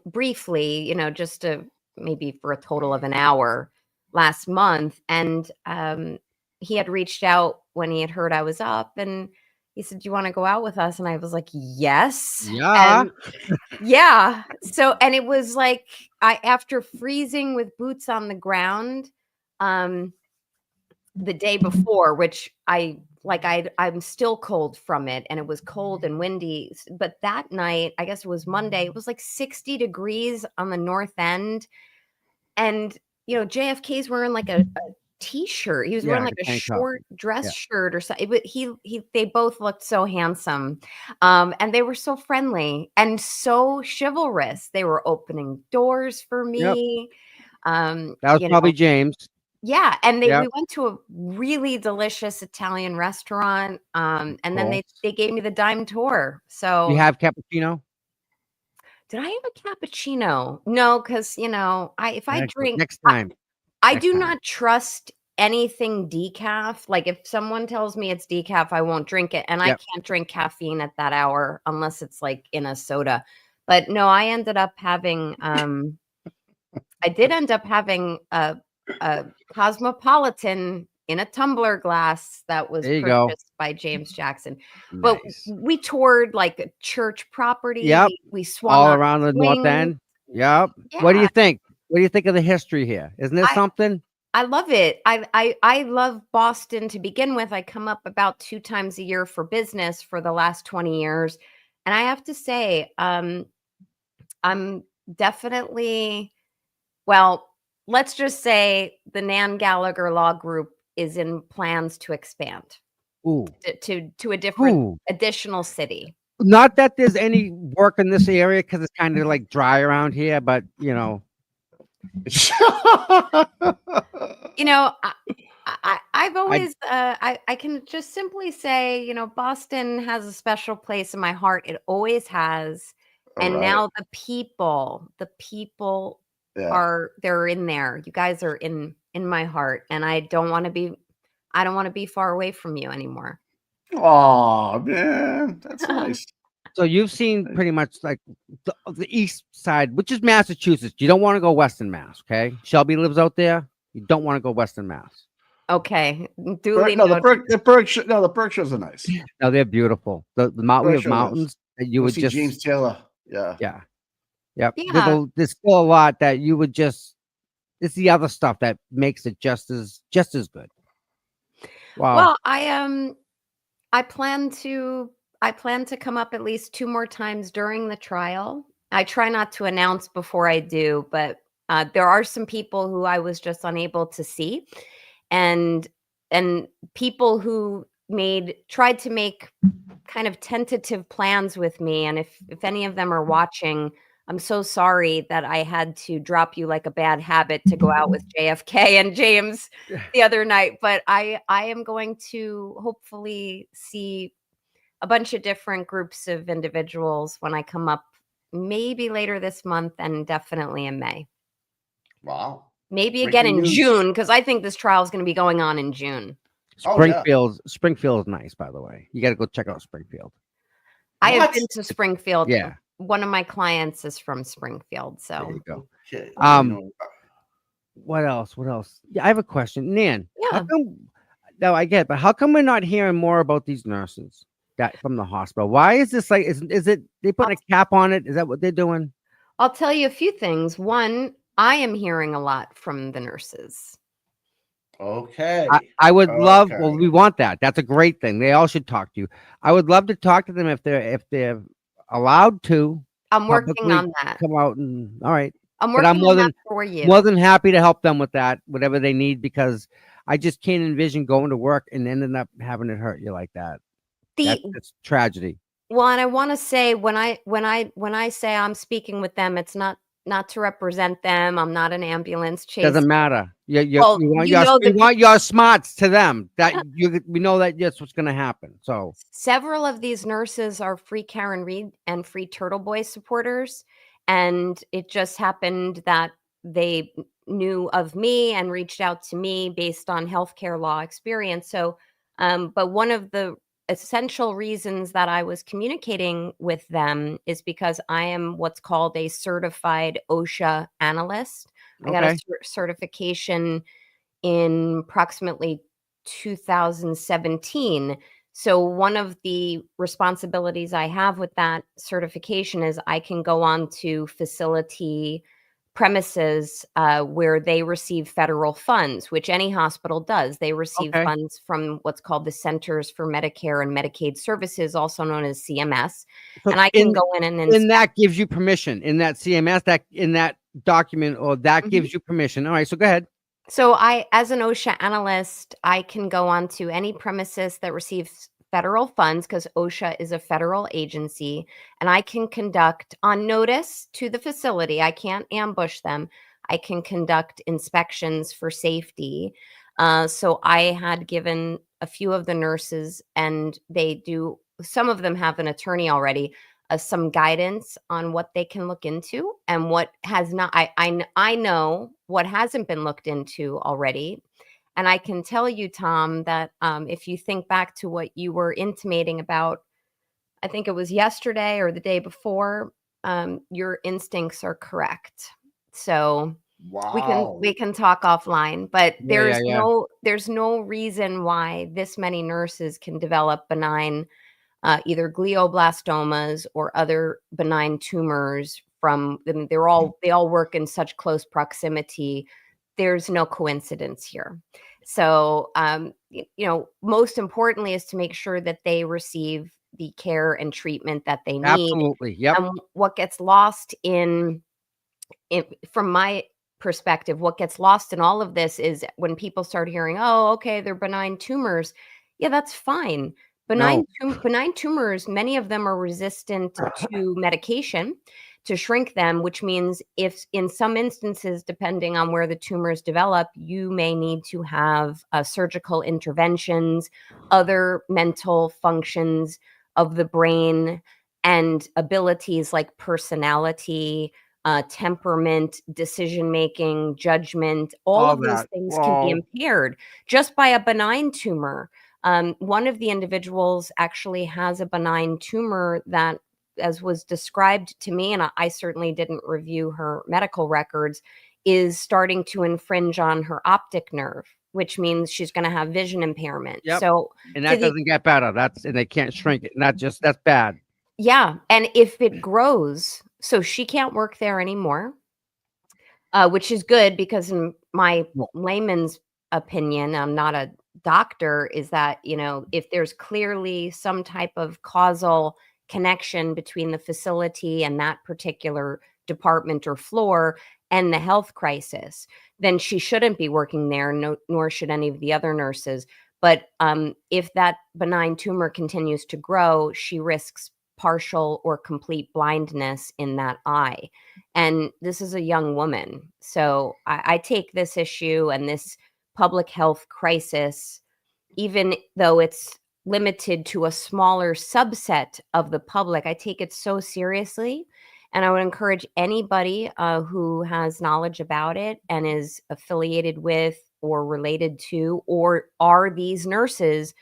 briefly, just to maybe for a total of an hour last month, and he had reached out when he had heard I was up, and he said, "Do you want to go out with us?" And I was like, "Yes." Yeah. And yeah. So, and it was like after freezing with boots on the ground, the day before, which I'm still cold from it, and it was cold and windy. But that night, I guess it was Monday, it was like 60 degrees on the north end, and JFK's wearing like a t-shirt. He was wearing like a short dress shirt or something. But they both looked so handsome, and they were so friendly and so chivalrous. They were opening doors for me. That was probably James. Yeah, and we went to a really delicious Italian restaurant, and then they gave me the dime tour. So you have cappuccino? Did I have a cappuccino? No, because if I drink next time, I do not trust anything decaf. Like if someone tells me it's decaf, I won't drink it, and I can't drink caffeine at that hour unless it's like in a soda. But no, I ended up having I did end up having a Cosmopolitan in a tumbler glass that was purchased by James Jackson. But we toured like a church property. Yep. We swung all around the north end. Yep. Yeah. What do you think? What do you think of the history here? Isn't it something? I love it. I love Boston to begin with. I come up about 2 times a year for business for the last 20 years. And I have to say, I'm definitely, well, let's just say the Nan Gallagher Law Group is in plans to expand to a different additional city. Not that there's any work in this area because it's kind of like dry around here, but I've always I can just simply say, Boston has a special place in my heart. It always has. And now the people they're in there. You guys are in my heart, and I don't want to be far away from you anymore. Oh man, that's nice. So you've seen pretty much like the east side, which is Massachusetts. You don't want to go Western Mass, okay? Shelby lives out there. You don't want to go Western Mass. Okay. The Berkshires are nice. No, they're beautiful. The we have mountains that you would just James Taylor. Yeah. Yep. Yeah. There's still a lot that you would just. It's the other stuff that makes it just as good. Wow. Well, I plan to come up at least 2 more times during the trial. I try not to announce before I do, but there are some people who I was just unable to see, and people who tried to make kind of tentative plans with me. And if any of them are watching, I'm so sorry that I had to drop you like a bad habit to go out with JFK and James the other night. But I am going to hopefully see a bunch of different groups of individuals when I come up maybe later this month and definitely in May. Wow. Maybe Breaking again in news. June, because I think this trial is going to be going on in June. Springfield is nice, by the way. You got to go check out Springfield. I have been to Springfield. Yeah. One of my clients is from Springfield. So there you go. Okay. What else? Yeah, I have a question. Nan, Yeah. No, I get it, but how come we're not hearing more about these nurses that from the hospital? Why is this like, is it they put a cap on it? Is that what they're doing? I'll tell you a few things. One, I am hearing a lot from the nurses. Okay. I would love, well, we want that. That's a great thing. They all should talk to you. I would love to talk to them if they're allowed to. I'm working on that. Come out and all right. I'm working on that for you. More than happy to help them with that, whatever they need, because I just can't envision going to work and ending up having it hurt you like that. That's tragedy. Well, and I want to say when I say I'm speaking with them, it's not to represent them. I'm not an ambulance chaser. Doesn't matter. You want your smarts to them. That we know that that's what's going to happen. So several of these nurses are free Karen Reed and free Turtle Boy supporters, and it just happened that they knew of me and reached out to me based on healthcare law experience. So, but one of the essential reasons that I was communicating with them is because I am what's called a certified OSHA analyst. I got a certification in approximately 2017. So one of the responsibilities I have with that certification is I can go on to facility premises where they receive federal funds, which any hospital does. They receive funds from what's called the Centers for Medicare and Medicaid Services, also known as CMS. So and I can go in and that gives you permission in that CMS, that in that document, or that gives you permission. All right, so go ahead. So I, as an OSHA analyst, I can go on to any premises that receives federal funds, because OSHA is a federal agency, and I can conduct on notice to the facility. I can't ambush them. I can conduct inspections for safety. So I had given a few of the nurses, and some of them have an attorney already, some guidance on what they can look into and what has not. I know what hasn't been looked into already. And I can tell you, Tom, that if you think back to what you were intimating about, I think it was yesterday or the day before, your instincts are correct. So we can talk offline, but there's no reason why this many nurses can develop benign either glioblastomas or other benign tumors from them. They all work in such close proximity. There's no coincidence here. So, most importantly is to make sure that they receive the care and treatment that they need. Absolutely. Yep. And what gets lost from my perspective, what gets lost in all of this is when people start hearing, oh, okay, they're benign tumors. Yeah, that's fine. Benign tumors, many of them are resistant to medication to shrink them, which means if in some instances, depending on where the tumors develop, you may need to have surgical interventions, other mental functions of the brain and abilities like personality, temperament, decision-making, judgment, all of these things can be impaired just by a benign tumor. One of the individuals actually has a benign tumor that, as was described to me, and I certainly didn't review her medical records, is starting to infringe on her optic nerve, which means she's going to have vision impairment. Yep. So, and that doesn't get better. And they can't shrink it. That's bad. Yeah. And if it grows, so she can't work there anymore, which is good, because in my layman's opinion, I'm not a doctor, is that, if there's clearly some type of causal connection between the facility and that particular department or floor and the health crisis, then she shouldn't be working there, nor should any of the other nurses. But if that benign tumor continues to grow, she risks partial or complete blindness in that eye. And this is a young woman. So I take this issue and this public health crisis, even though it's limited to a smaller subset of the public, I take it so seriously. And I would encourage anybody who has knowledge about it and is affiliated with or related to or are these nurses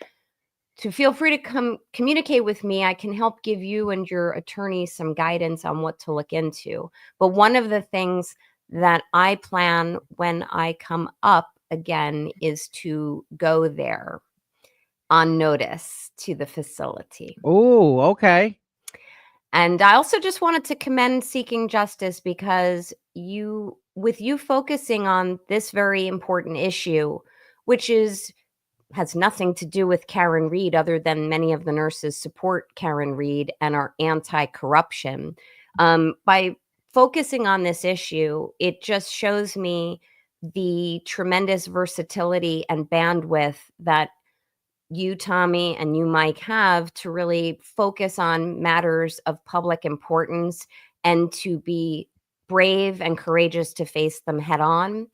to feel free to communicate with me. I can help give you and your attorney some guidance on what to look into. But one of the things that I plan when I come up again is to go there on notice to the facility. Oh, okay. And I also just wanted to commend Seeking Justice because with you focusing on this very important issue, which has nothing to do with Karen Reed other than many of the nurses support Karen Reed and are anti-corruption. By focusing on this issue, it just shows me the tremendous versatility and bandwidth that you, Tommy, and you, Mike, have to really focus on matters of public importance and to be brave and courageous to face them head on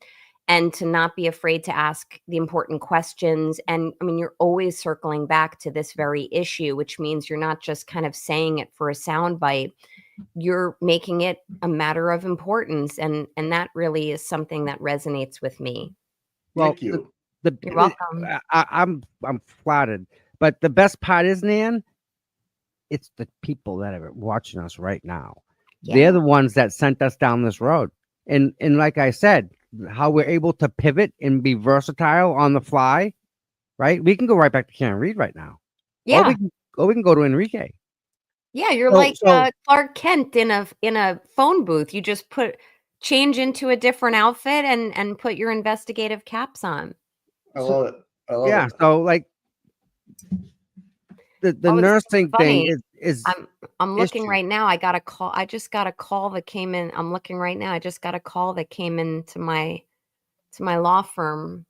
and to not be afraid to ask the important questions. And I mean, you're always circling back to this very issue, which means you're not just kind of saying it for a soundbite. You're making it a matter of importance. And that really is something that resonates with me. Well, Thank you. You're welcome. I'm flattered, but the best part is, Nan, it's the people that are watching us right now. Yeah. They're the ones that sent us down this road, and like I said, how we're able to pivot and be versatile on the fly, right? We can go right back to Karen Reed right now. Yeah. Or we can go to Enrique. Yeah, you're Clark Kent in a phone booth. You just change into a different outfit and put your investigative caps on. I love it. I love it. So like the nursing thing is I'm looking right now. I got a call. I just got a call that came in. I'm looking right now. I just got a call that came in to my law firm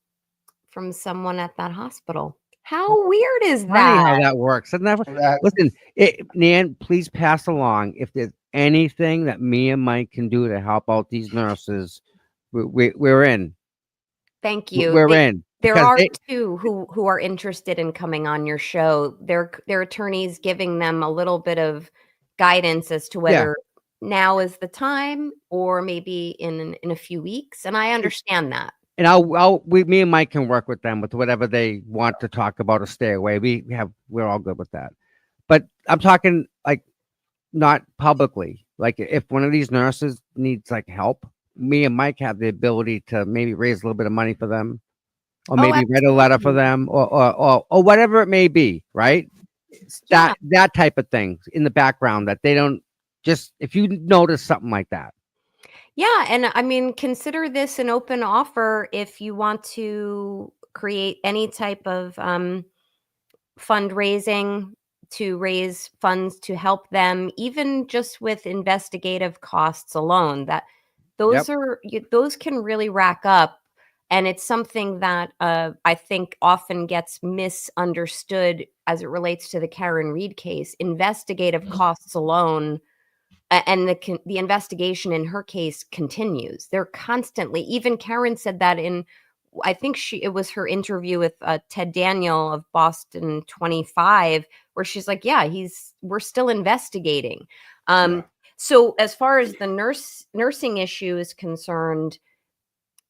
from someone at that hospital. How weird is that? Funny how that works. Listen, Nan, please pass along if there's anything that me and Mike can do to help out these nurses. We're in. Thank you. We're in. There are two who are interested in coming on your show. Their attorneys giving them a little bit of guidance as to whether now is the time or maybe in a few weeks. And I understand that. And me and Mike can work with them with whatever they want to talk about or stay away. We're all good with that. But I'm talking like not publicly. Like if one of these nurses needs like help, me and Mike have the ability to maybe raise a little bit of money for them. Or maybe write a letter for them, or whatever it may be, right? That type of thing in the background that they don't just if you notice something like that. Yeah, and I mean, consider this an open offer if you want to create any type of fundraising to raise funds to help them, even just with investigative costs alone. That those can really rack up. And it's something that I think often gets misunderstood as it relates to the Karen Reed case. Investigative costs alone, and the investigation in her case continues. They're constantly. Even Karen said that I think it was her interview with Ted Daniel of Boston 25, where she's like, we're still investigating. So as far as the nursing issue is concerned,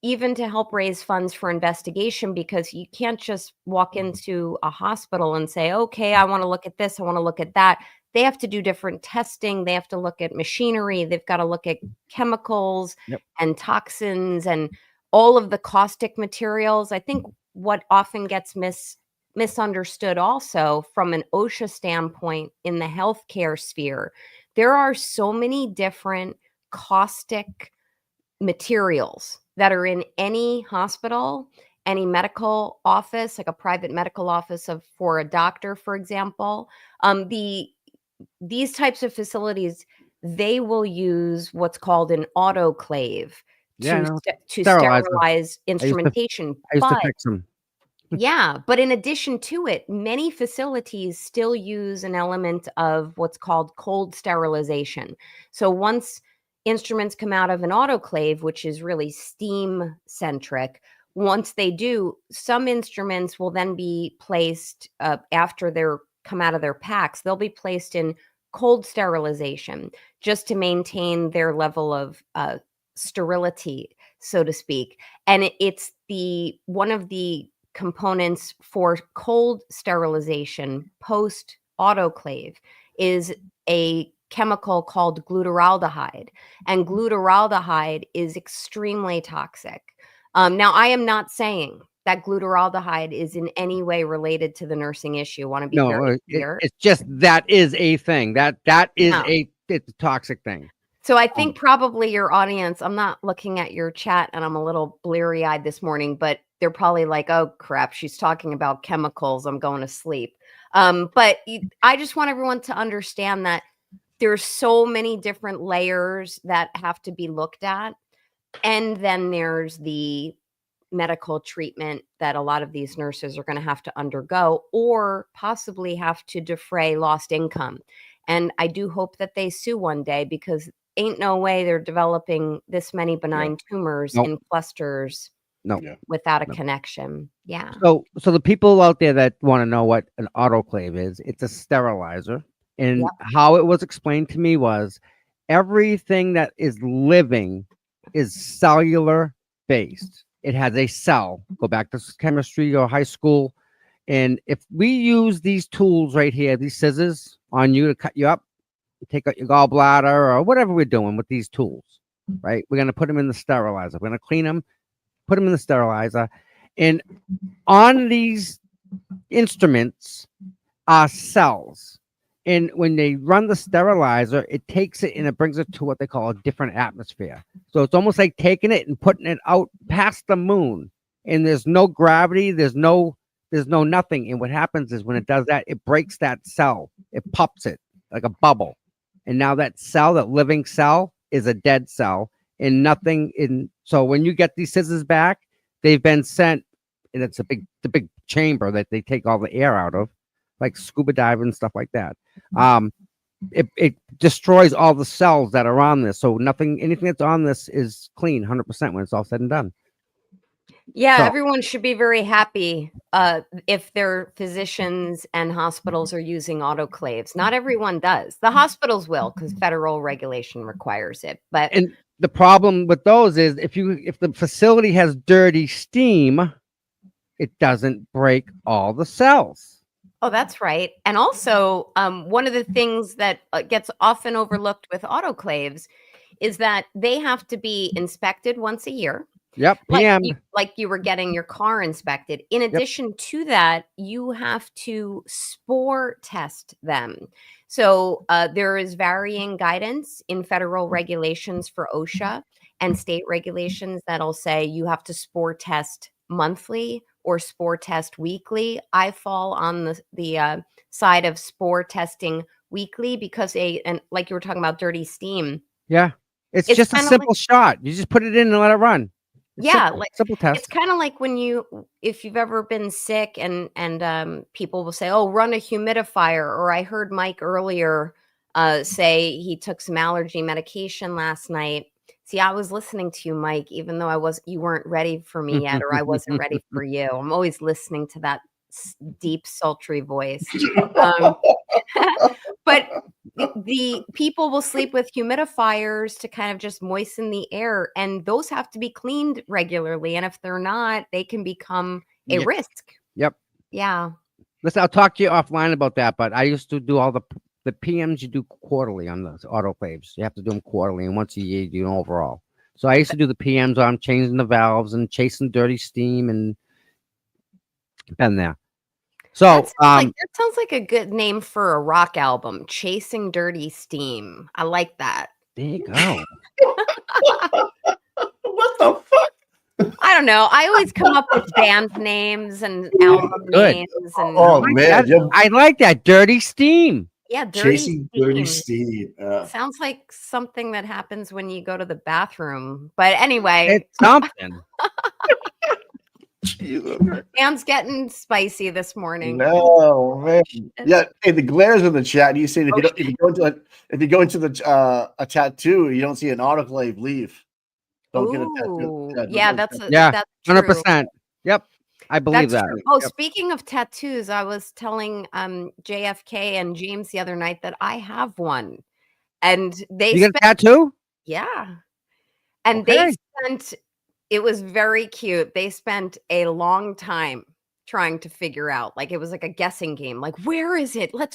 even to help raise funds for investigation, because you can't just walk into a hospital and say, okay, I want to look at this, I want to look at that. They have to do different testing. They have to look at machinery. They've got to look at chemicals and toxins and all of the caustic materials. I think what often gets misunderstood also from an OSHA standpoint in the healthcare sphere, there are so many different caustic materials that are in any hospital, any medical office, like a private medical office for a doctor, for example. These types of facilities, they will use what's called an autoclave to sterilize instrumentation. I used to fix them. But in addition to it, many facilities still use an element of what's called cold sterilization. So once instruments come out of an autoclave, which is really steam centric, once they do, some instruments will then be placed after they're come out of their packs. They'll be placed in cold sterilization just to maintain their level of sterility, so to speak. And it's one of the components for cold sterilization post autoclave is a chemical called glutaraldehyde, and glutaraldehyde is extremely toxic. Now, I am not saying that glutaraldehyde is in any way related to the nursing issue. I want to be very clear. It's just that is a thing. That is it's a toxic thing. So I think probably your audience, I'm not looking at your chat and I'm a little bleary-eyed this morning, but they're probably like, oh crap, she's talking about chemicals. I'm going to sleep. But I just want everyone to understand that there's so many different layers that have to be looked at. And then there's the medical treatment that a lot of these nurses are going to have to undergo or possibly have to defray lost income. And I do hope that they sue one day, because ain't no way they're developing this many benign tumors in clusters without a connection. Yeah. So the people out there that want to know what an autoclave is, it's a sterilizer. And how it was explained to me was everything that is living is cellular based. It has a cell. Go back to chemistry or high school. And if we use these tools right here, these scissors on you to cut you up, take out your gallbladder or whatever we're doing with these tools, right? We're going to put them in the sterilizer. We're going to clean them, put them in the sterilizer. And on these instruments are cells. And when they run the sterilizer, it takes it and it brings it to what they call a different atmosphere. So it's almost like taking it and putting it out past the moon. And there's no gravity, there's no nothing. And what happens is when it does that, it breaks that cell. It pops it like a bubble. And now that cell, that living cell, is a dead cell. And nothing in. So when you get these scissors back, they've been sent, and it's the big chamber that they take all the air out of, like scuba diving and stuff like that. It destroys all the cells that are on this. So anything that's on this is clean 100% when it's all said and done. Yeah, so everyone should be very happy if their physicians and hospitals are using autoclaves. Not everyone does. The hospitals will, because federal regulation requires it. But the problem with those is if the facility has dirty steam, it doesn't break all the cells. Oh, that's right. And also, one of the things that gets often overlooked with autoclaves is that they have to be inspected once a year. Yep. Like you were getting your car inspected. In addition to that, you have to spore test them. So there is varying guidance in federal regulations for OSHA and state regulations that'll say you have to spore test monthly or spore test weekly. I fall on the side of spore testing weekly because and like you were talking about dirty steam. Yeah. It's just a simple shot. You just put it in and let it run. Simple test. It's kind of like if you've ever been sick and people will say, oh, run a humidifier. Or I heard Mike earlier say he took some allergy medication last night. See, I was listening to you, Mike, even though you weren't ready for me yet, or I wasn't ready for you. I'm always listening to that deep, sultry voice. But the people will sleep with humidifiers to kind of just moisten the air, and those have to be cleaned regularly. And if they're not, they can become a risk. Yep. Yeah. Listen, I'll talk to you offline about that, but I used to do all the PMs you do quarterly on those autoclaves. You have to do them quarterly, and once a year you do them overall. So I used to do the PMs on changing the valves and chasing dirty steam, and been there. So that sounds like a good name for a rock album, Chasing Dirty Steam. I like that. There you go. What the fuck? I don't know. I always come up with band names and album names. And I like that. Dirty Steam. Yeah, Chasing Dirty Steam. Sounds like something that happens when you go to the bathroom. But anyway. It's something. Dan's getting spicy this morning. No, man. Yeah. Hey, the glares in the chat. You say if you go into the a tattoo, you don't see an autoclave, leave. Don't get a tattoo. Yeah, that's 100%. Yep. I believe That's that. true. Oh, Yep. speaking of tattoos, I was telling JFK and James the other night that I have one, and they You got a spent tattoo? yeah, and they Okay. spent it was very cute. They spent a long time trying to figure out, like, it was like a guessing game. Like, where is it? I'm like,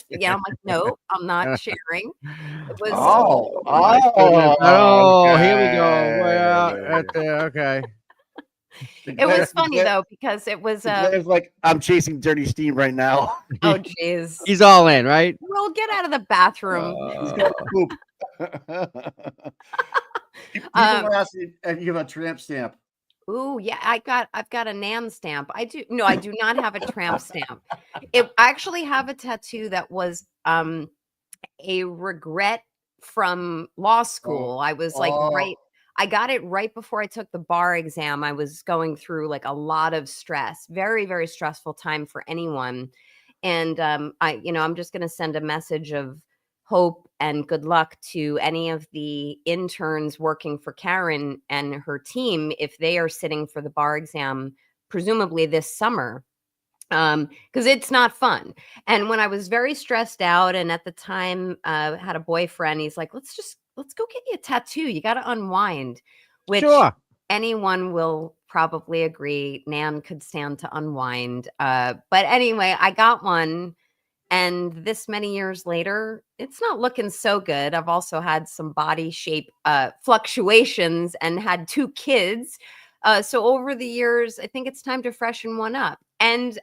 no, I'm not sharing. It was Oh, My goodness. Oh, here we go. Well, okay. okay. it was funny Declare, though because it was declares like I'm chasing dirty steam right now. oh jeez. He's all in, right? Well, get out of the bathroom. He's got poop. People are asking if you have a tramp stamp. Ooh, yeah, I've got a NAM stamp. I do not have a tramp stamp. I actually have a tattoo that was a regret from law school. I was like I got it right before I took the bar exam. I was going through like a lot of stress, very, very stressful time for anyone. And I'm just gonna send a message of hope and good luck to any of the interns working for Karen and her team if they are sitting for the bar exam, presumably this summer. Because it's not fun. And when I was very stressed out, and at the time had a boyfriend, he's like, let's go get you a tattoo. You got to unwind, which Sure. anyone will probably agree Nan could stand to unwind. But anyway, I got one. And this many years later, it's not looking so good. I've also had some body shape fluctuations and had 2 kids. So over the years, I think it's time to freshen one up. And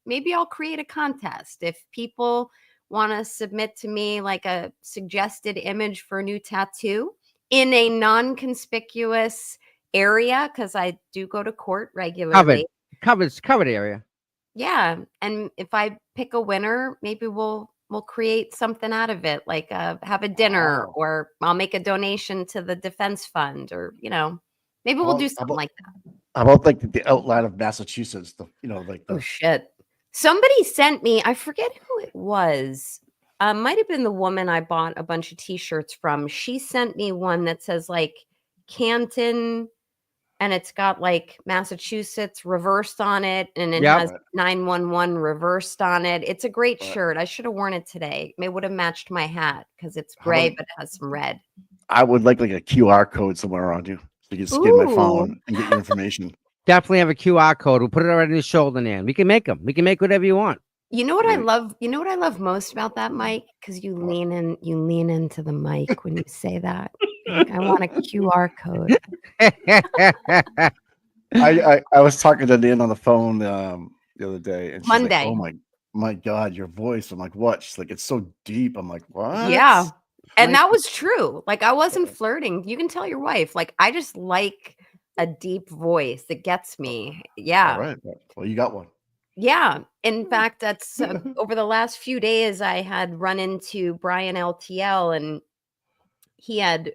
maybe I'll create a contest. If people want to submit to me like a suggested image for a new tattoo in a non-conspicuous area, because I do go to court regularly. Covered area. Yeah, and if I pick a winner, maybe we'll create something out of it, like have a dinner, or I'll make a donation to the defense fund, or maybe we'll do something like that. How about like the outline of Massachusetts? Oh shit! Somebody sent me. I forget who it was. Might have been the woman I bought a bunch of T-shirts from. She sent me one that says like Canton. And it's got like Massachusetts reversed on it, and it has 911 reversed on it. It's a great shirt. I should have worn it today. It would have matched my hat because it's gray, but it has some red. I would like a QR code somewhere around you so you can scan my phone and get your information. Definitely have a QR code. We'll put it right in the shoulder, man. We can make them. We can make whatever you want. You know what I love? You know what I love most about that, Mike? Because you lean into the mic when you say that. I want a QR code. I was talking to Nan on the phone the other day, and she's Monday. like, "Oh my God, your voice!" I'm like, "What?" She's like, "It's so deep." I'm like, "What?" Yeah, and that was true. Like I wasn't flirting. You can tell your wife. Like I just like a deep voice that gets me. Yeah. All right. Well, you got one. Yeah. In fact, that's over the last few days, I had run into Brian LTL, and he had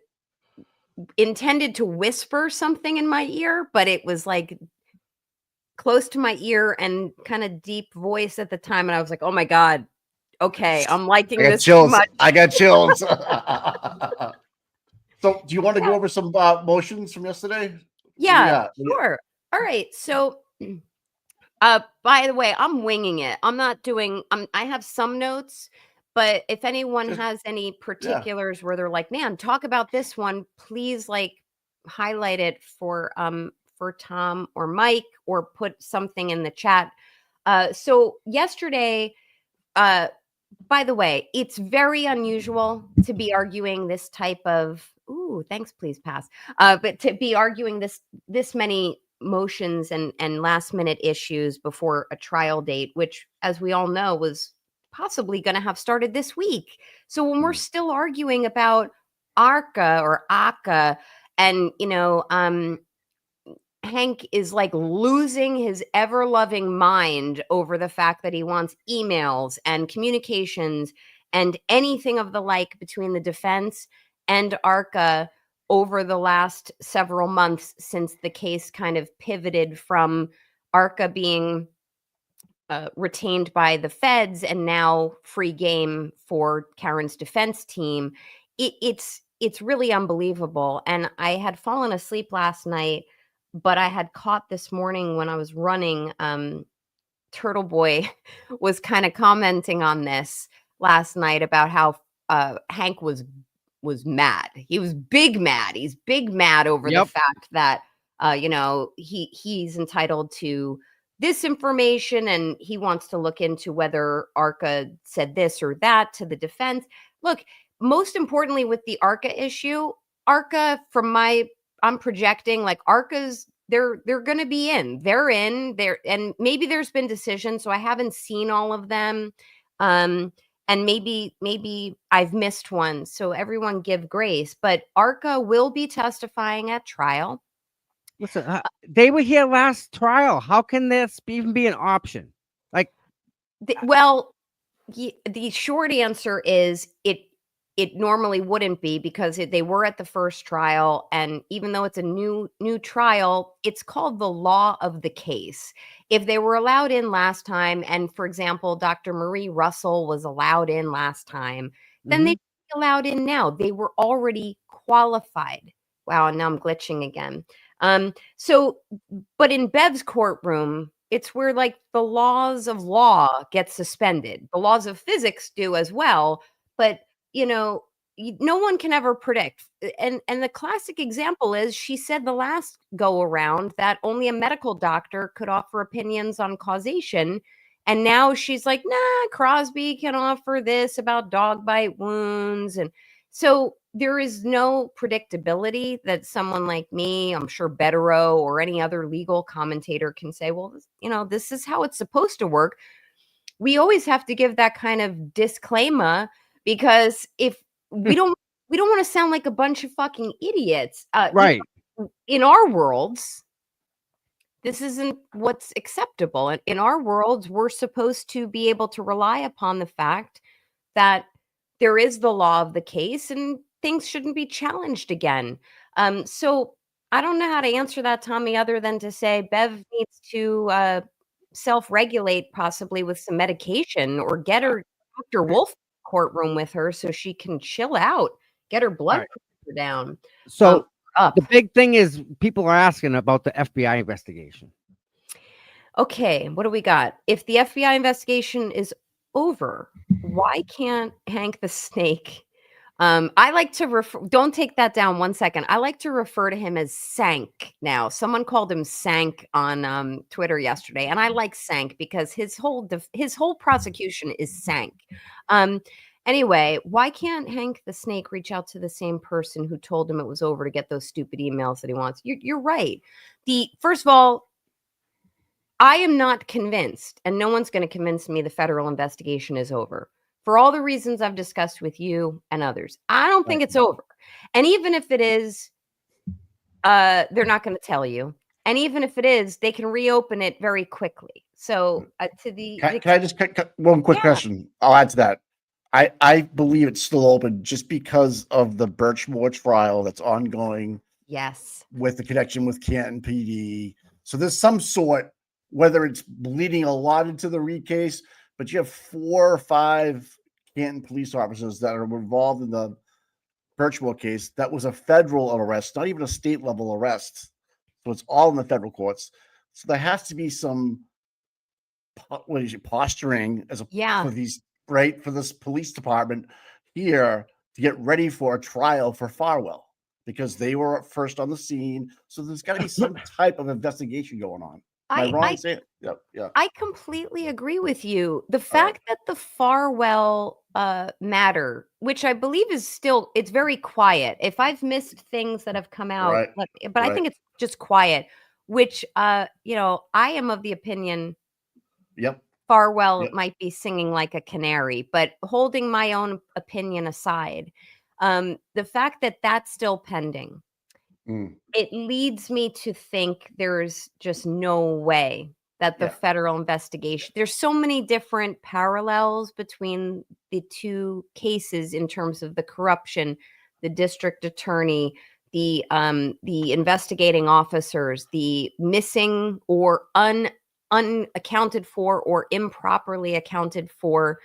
intended to whisper something in my ear, but it was like close to my ear and kind of deep voice at the time. And I was like, oh my God, okay, I'm liking this too much. I got chills. So do you want to go over some motions from yesterday? Yeah, sure. All right. So by the way, I'm winging it. I'm not doing I have some notes, but if anyone has any particulars where they're like, man, talk about this one, please like highlight it for Tom or Mike, or put something in the chat. So yesterday, by the way, it's very unusual to be arguing this type of thanks, please pass. But to be arguing this many motions and last minute issues before a trial date, which, as we all know, was possibly going to have started this week. So when we're still arguing about ARCA or ACA, and Hank is like losing his ever-loving mind over the fact that he wants emails and communications and anything of the like between the defense and ARCA over the last several months, since the case kind of pivoted from ARCA being retained by the feds and now free game for Karen's defense team. It's really unbelievable. And I had fallen asleep last night but I had caught this morning when I was running, Turtle Boy was kind of commenting on this last night about how Hank was mad. He was big mad. He's big mad over the fact that he's entitled to this information, and he wants to look into whether ARCA said this or that to the defense. Look, most importantly with the ARCA issue, ARCA, I'm projecting like ARCA's they're going to be in. They're in there, and maybe there's been decisions, so I haven't seen all of them. And maybe I've missed one. So everyone give grace, but ARCA will be testifying at trial. Listen, they were here last trial. How can this even be an option? Like, the short answer is it normally wouldn't be, because they were at the first trial, and even though it's a new trial, it's called the law of the case. If they were allowed in last time, and for example, Dr. Marie Russell was allowed in last time, then they'd be allowed in now. They were already qualified. Wow, and now I'm glitching again. But in Bev's courtroom, it's where like the laws of law get suspended. The laws of physics do as well, but no one can ever predict. And the classic example is, she said the last go around that only a medical doctor could offer opinions on causation. And now she's like, nah, Crosby can offer this about dog bite wounds. And so there is no predictability that someone like me, I'm sure Betterow or any other legal commentator can say, well, this is how it's supposed to work. We always have to give that kind of disclaimer, because if we don't want to sound like a bunch of fucking idiots. right. In our worlds, this isn't what's acceptable. And in our worlds, we're supposed to be able to rely upon the fact that there is the law of the case and things shouldn't be challenged again. So I don't know how to answer that, Tommy, other than to say Bev needs to self-regulate, possibly with some medication, or get her Dr. Wolf courtroom with her so she can chill out, get her blood pressure down. So the big thing is, people are asking about the FBI investigation. Okay, what do we got? If the FBI investigation is over, why can't Hank the Snake? I like to don't take that down 1 second. I like to refer to him as Sank now. Someone called him Sank on Twitter yesterday, and I like Sank because his whole prosecution is Sank. Anyway, why can't Hank the Snake reach out to the same person who told him it was over to get those stupid emails that he wants? You're right. First of all, I am not convinced, and no one's going to convince me the federal investigation is over. For all the reasons I've discussed with you and others, I don't think it's over. And even if it is, they're not going to tell you. And even if it is, they can reopen it very quickly. So can I just one quick question? I'll add to that. I believe it's still open just because of the Birchmore trial that's ongoing. Yes. With the connection with Canton PD. So there's some sort, whether it's bleeding a lot into the Reed case, but you have 4 or 5 Canton police officers that are involved in the Birchmore case. That was a federal arrest, not even a state level arrest. So it's all in the federal courts. So there has to be some posturing for these, right, for this police department here to get ready for a trial for Farwell, because they were first on the scene. So there's got to be some type of investigation going on. Am I wrong? Yeah. I completely agree with you. The fact that the Farwell matter, which I believe is still, it's very quiet. If I've missed things that have come out, but I think it's just quiet, which, I am of the opinion Farwell might be singing like a canary, but holding my own opinion aside, the fact that that's still pending, it leads me to think there's just no way that the federal investigation, there's so many different parallels between the two cases in terms of the corruption, the district attorney, the investigating officers, the missing or unaccounted for or improperly accounted for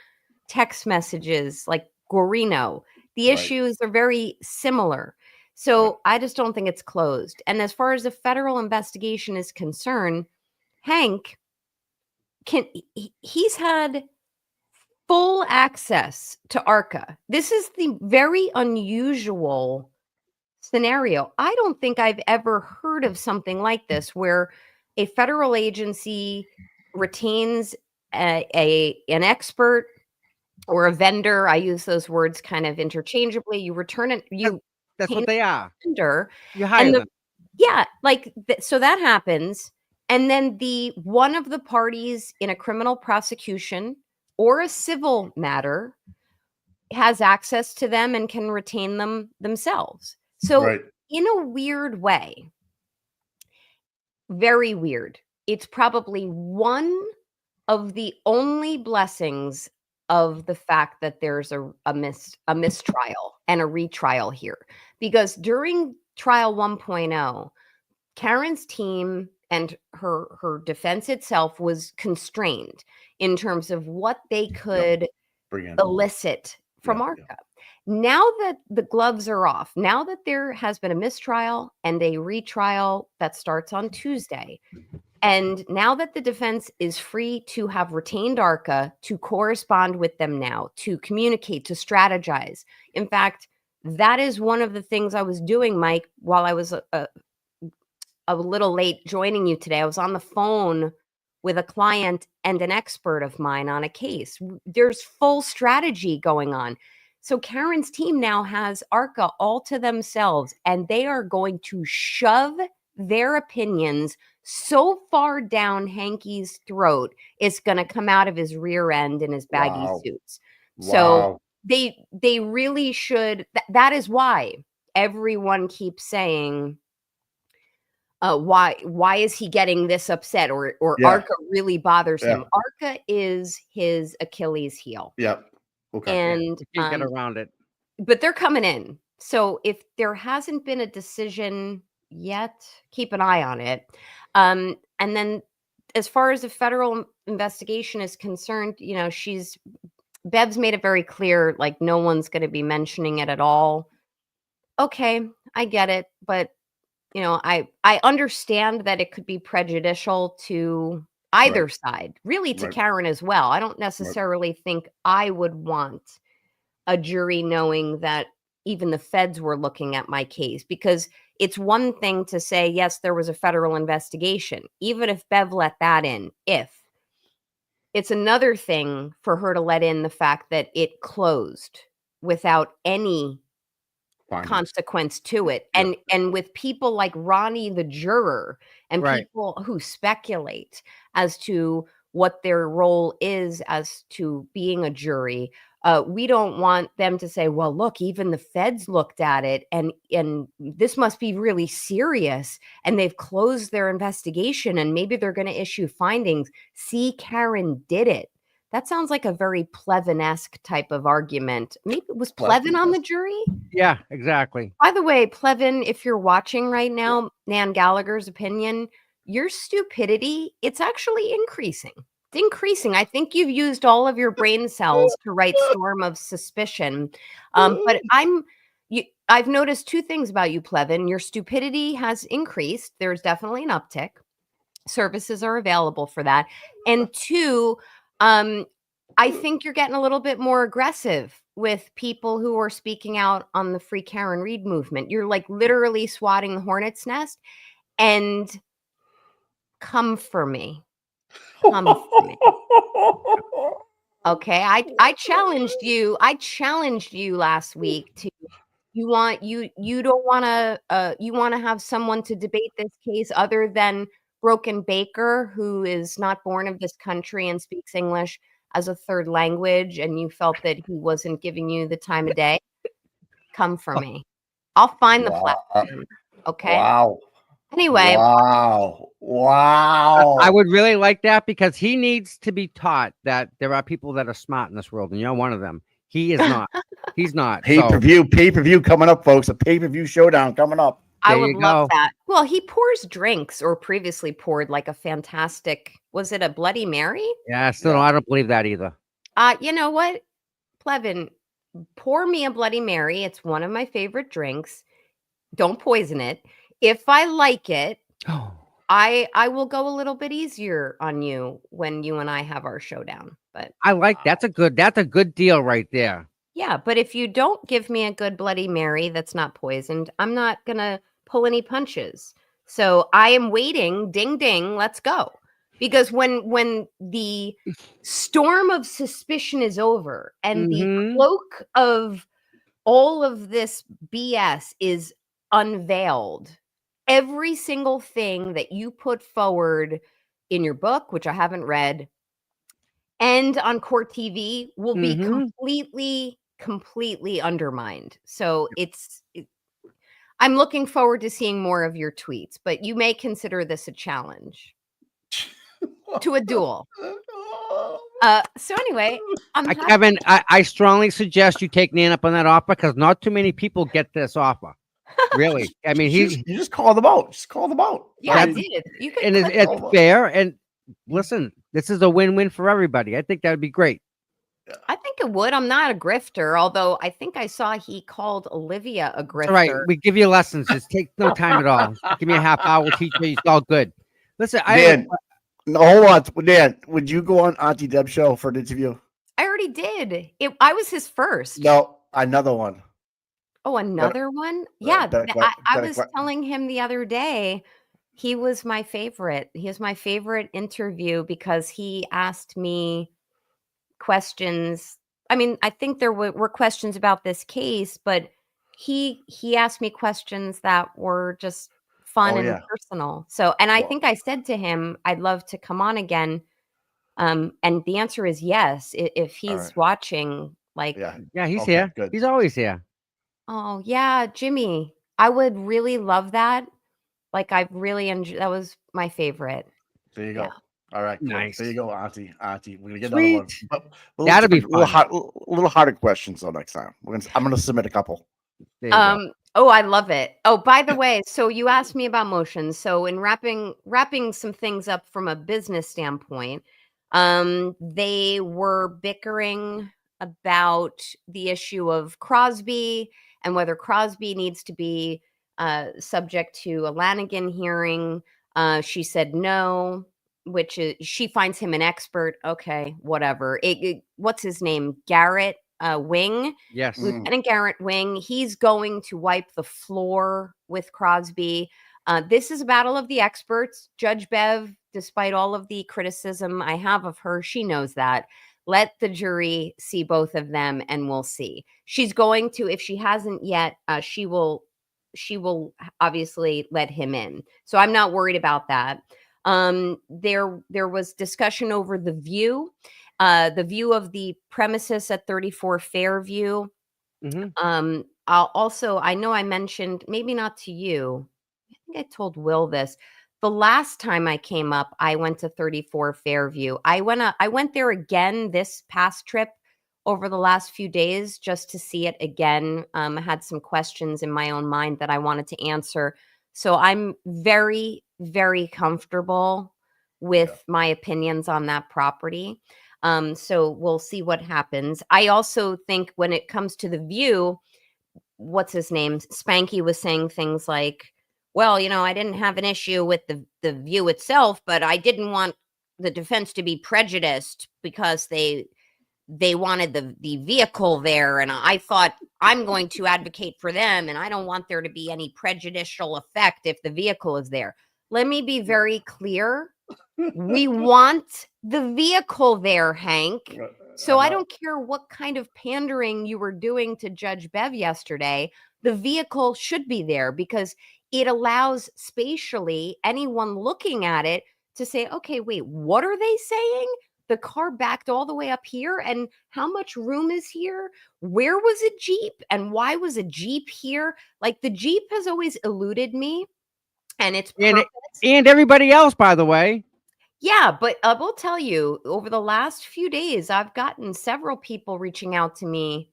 text messages like Guarino. The issues are very similar. So I just don't think it's closed. And as far as the federal investigation is concerned, Hank he's had full access to ARCA. This is the very unusual scenario. I don't think I've ever heard of something like this where a federal agency retains an expert or a vendor. I use those words kind of interchangeably. You return it. That's what they are. Vendor, you hire them. Yeah, like so that happens, and then the one of the parties in a criminal prosecution or a civil matter has access to them and can retain them themselves. So in a weird way, very weird, it's probably one of the only blessings of the fact that there's a mistrial and a retrial here. Because during trial 1.0, Karen's team and her defense itself was constrained in terms of what they could elicit from ARCA. Now that the gloves are off, now that there has been a mistrial and a retrial that starts on Tuesday, and now that the defense is free to have retained ARCA, to correspond with them now, to communicate, to strategize. In fact, that is one of the things I was doing, Mike, while I was a little late joining you today. I was on the phone with a client and an expert of mine on a case. There's full strategy going on. So Karen's team now has ARCA all to themselves, and they are going to shove their opinions so far down Hanky's throat, it's going to come out of his rear end in his baggy suits. So they really should. That is why everyone keeps saying, why is he getting this upset, or ARCA really bothers him. ARCA is his Achilles heel. And you can't get around it. But they're coming in. So if there hasn't been a decision yet, keep an eye on it. And then as far as the federal investigation is concerned, you know, Bev's made it very clear, like, no one's going to be mentioning it at all. Okay, I get it. But, you know, I understand that it could be prejudicial to either side, really to Karen as well. I don't necessarily think I would want a jury knowing that even the feds were looking at my case, because it's one thing to say, yes, there was a federal investigation, even if Bev let that in, it's another thing for her to let in the fact that it closed without any consequence to it. And with people like Ronnie, the juror, and people who speculate as to what their role is as to being a jury, we don't want them to say, well, look, even the feds looked at it and this must be really serious, and they've closed their investigation and maybe they're going to issue findings. See, Karen did it. That sounds like a very Plevin-esque type of argument. Maybe was Plevin on the jury? Yeah, exactly. By the way, Plevin, if you're watching right now, Nan Gallagher's opinion, your stupidity, it's actually increasing. It's increasing. I think you've used all of your brain cells to write Storm of Suspicion. But I've noticed two things about you, Plevin. Your stupidity has increased. There's definitely an uptick. Services are available for that. And two, I think you're getting a little bit more aggressive with people who are speaking out on the Free Karen Reed movement. You're like literally swatting the hornet's nest. And come for me. Come for me. Okay, I challenged you. I challenged you last week to you want to have someone to debate this case other than Broken Baker, who is not born of this country and speaks English as a third language, and you felt that he wasn't giving you the time of day. Come for me. I'll find the platform. Okay. Wow. Anyway. Wow. I would really like that, because he needs to be taught that there are people that are smart in this world, and you're one of them. He is not. He's not. Pay-per-view coming up, folks. A pay-per-view showdown coming up. I would love that. Well, he pours drinks, or previously poured like a fantastic, was it a Bloody Mary? Yeah, I don't believe that either. You know what, Plevin, pour me a Bloody Mary. It's one of my favorite drinks. don't poison it. If I like it, Oh, I will go a little bit easier on you when you and I have our showdown. But I like that's a good deal right there. yeah, but if you don't give me a good Bloody Mary that's not poisoned, I'm not gonna pull any punches. So I am waiting. Ding ding, let's go. Because when the storm of suspicion is over and the Mhm. cloak of all of this BS is unveiled, every single thing that you put forward in your book, which I haven't read, and on court TV will be Mhm. completely undermined. So I'm looking forward to seeing more of your tweets, but you may consider this a challenge to a duel. So anyway, I'm happy. Kevin, I strongly suggest you take Nan up on that offer because not too many people get this offer. Really, I mean, you just call them out. Just call them out. Yeah, I That's- did. You could and clip it's it. fair. And listen, this is a win-win for everybody. I think that would be great. I think it would. I'm not a grifter, although I think I saw he called Olivia a grifter. All right, we give you lessons. Just take no time at all. Give me a half hour. We'll teach you. It's all good. Listen, Dan, no, hold on. Dan, would you go on Auntie Deb's show for an interview? I already did. I was his first. No, another one. Oh, another one? Yeah, I was telling him the other day, he was my favorite. He was my favorite interview because he asked me questions. I mean, I think there were questions about this case, but he asked me questions that were just fun and personal. So, and I think I said to him, I'd love to come on again. And the answer is yes. If he's watching, like, yeah, he's here. Good. He's always here. Oh yeah, Jimmy, I would really love that. Like, I really enjoyed. That was my favorite. There you go. Yeah. All right, cool. Nice. There you go, Auntie. We're gonna get another one. But that'll be fun. A little harder questions though next time. I'm gonna submit a couple. Oh, I love it. Oh, by the way, so you asked me about motions. So in wrapping some things up from a business standpoint, they were bickering about the issue of Crosby and whether Crosby needs to be subject to a Lanigan hearing. She said no, which is, she finds him an expert. Okay, whatever. What's his name? Garrett Wing. Yes. Lieutenant Garrett Wing. He's going to wipe the floor with Crosby. This is a battle of the experts. Judge Bev, despite all of the criticism I have of her, she knows that. Let the jury see both of them and we'll see. She's going to, if she hasn't yet, she will obviously let him in. So I'm not worried about that. There was discussion over the view of the premises at 34 Fairview. Mm-hmm. I know I mentioned, maybe not to you, I think I told Will this. The last time I came up, I went to 34 Fairview. I went there again this past trip over the last few days just to see it again. I had some questions in my own mind that I wanted to answer. So I'm very, very comfortable with my opinions on that property. So we'll see what happens. I also think when it comes to the view, what's his name? Spanky was saying things like, well, I didn't have an issue with the view itself, but I didn't want the defense to be prejudiced because they wanted the vehicle there. And I thought I'm going to advocate for them. And I don't want there to be any prejudicial effect if the vehicle is there. Let me be very clear. We want the vehicle there, Hank. So I don't care what kind of pandering you were doing to Judge Bev yesterday. The vehicle should be there because it allows spatially anyone looking at it to say, okay, wait, what are they saying? The car backed all the way up here. And how much room is here? Where was a Jeep? And why was a Jeep here? Like, the Jeep has always eluded me. And it's and everybody else, by the way. Yeah, but I will tell you, over the last few days, I've gotten several people reaching out to me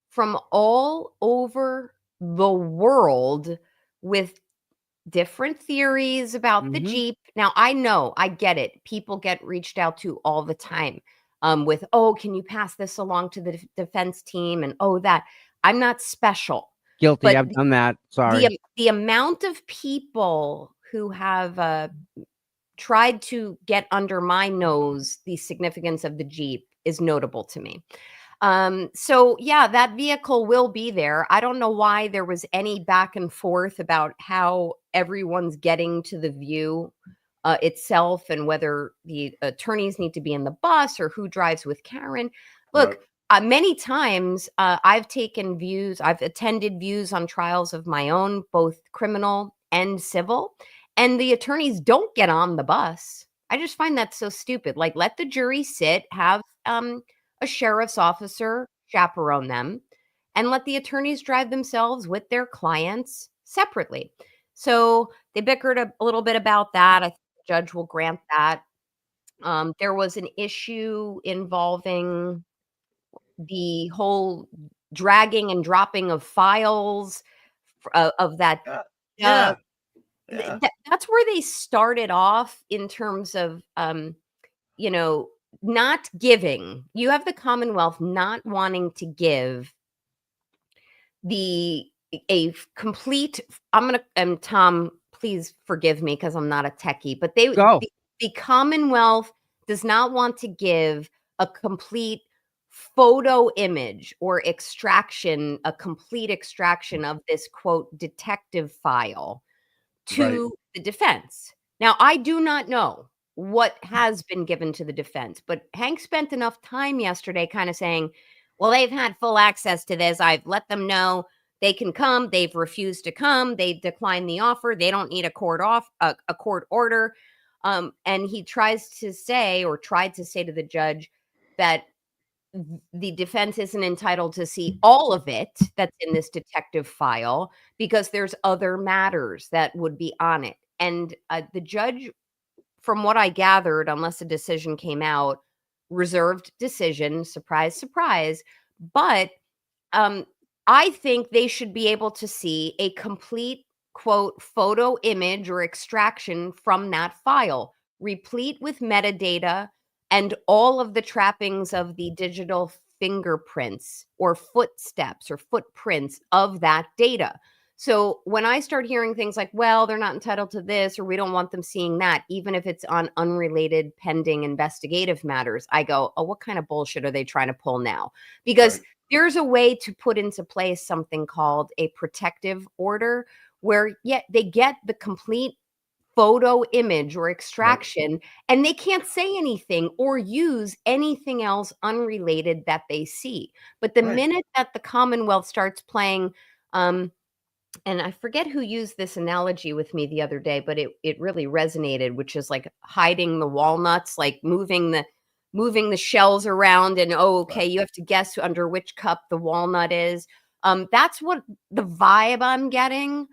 from all over the world with different theories about the Jeep. Now, I get it. People get reached out to all the time with, oh, can you pass this along to the defense team? And that. I'm not special. Guilty. But I've done that. Sorry. the amount of people who have tried to get under my nose the significance of the Jeep is notable to me. So yeah, that vehicle will be there. I don't know why there was any back and forth about how everyone's getting to the view itself and whether the attorneys need to be in the bus or who drives with Karen. Look, many times I've attended views on trials of my own, both criminal and civil, and the attorneys don't get on the bus. I just find that so stupid. Like, let the jury sit, have a sheriff's officer chaperone them, and let the attorneys drive themselves with their clients separately. So they bickered a little bit about that. I think the judge will grant that. There was an issue involving the whole dragging and dropping of files of that. Yeah. That's where they started off in terms of, not giving. You have the Commonwealth not wanting to give a complete. And Tom, please forgive me because I'm not a techie, but the Commonwealth does not want to give a complete photo image or a complete extraction of this quote detective file to the defense. Now, I do not know what has been given to the defense, but Hank spent enough time yesterday kind of saying, well, they've had full access to this. I've let them know they can come. They've refused to come. They declined the offer. They don't need a court order. And he tried to say to the judge that the defense isn't entitled to see all of it that's in this detective file because there's other matters that would be on it. And the judge, from what I gathered, unless a decision came out, reserved decision, surprise, surprise. But I think they should be able to see a complete, quote, photo image or extraction from that file, replete with metadata and all of the trappings of the digital fingerprints or footsteps or footprints of that data. So when I start hearing things like, well, they're not entitled to this, or we don't want them seeing that, even if it's on unrelated pending investigative matters, I go, oh, what kind of bullshit are they trying to pull now? Because there's a way to put into place something called a protective order where they get the complete photo image or extraction and they can't say anything or use anything else unrelated that they see. But the minute that the Commonwealth starts playing, and I forget who used this analogy with me the other day, but it really resonated, which is like hiding the walnuts, like moving the shells around and, you have to guess under which cup the walnut is. That's what the vibe I'm getting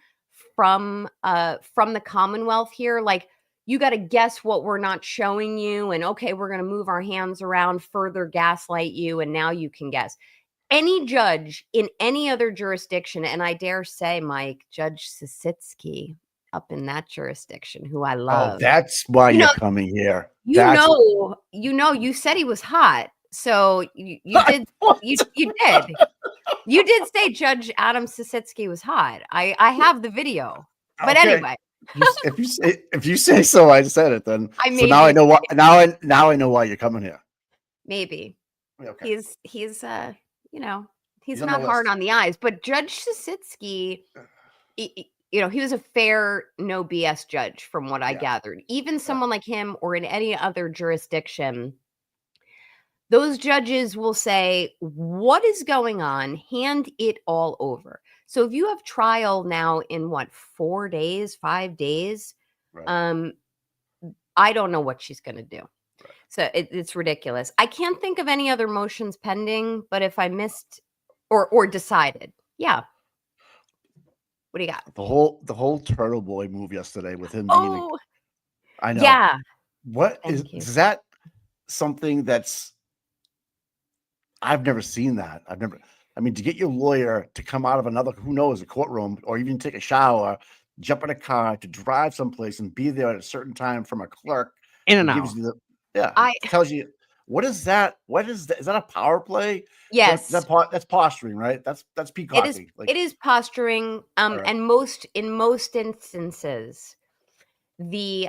from the Commonwealth here. Like, you got to guess what we're not showing you. And we're going to move our hands around, further gaslight you. And now you can guess. Any judge in any other jurisdiction, and I dare say, Mike, Judge Sisitsky up in that jurisdiction, who I love. Oh, that's why you're coming here. You said he was hot. So you did. You did say Judge Adam Sisitsky was hot. I have the video. But anyway. if you say so, I said it then. So now I know why. Now I know why you're coming here. Maybe. Okay. He's not hard on the eyes, but Judge Sisitsky, he was a fair, no BS judge from what I gathered. Even someone like him or in any other jurisdiction, those judges will say, what is going on? Hand it all over. So if you have trial now in 4 days, 5 days, I don't know what she's going to do. Right. So it's ridiculous. I can't think of any other motions pending, but if I missed or decided, what do you got? The whole Turtle Boy move yesterday with him being I know. Yeah. Is that something that's I've never seen that. To get your lawyer to come out of a courtroom, or even take a shower, jump in a car to drive someplace and be there at a certain time from a clerk in an hour. Tells you What is that? What is that? Is that a power play? Yes, That's posturing, right? That's peacocking. it is posturing. And in most instances, the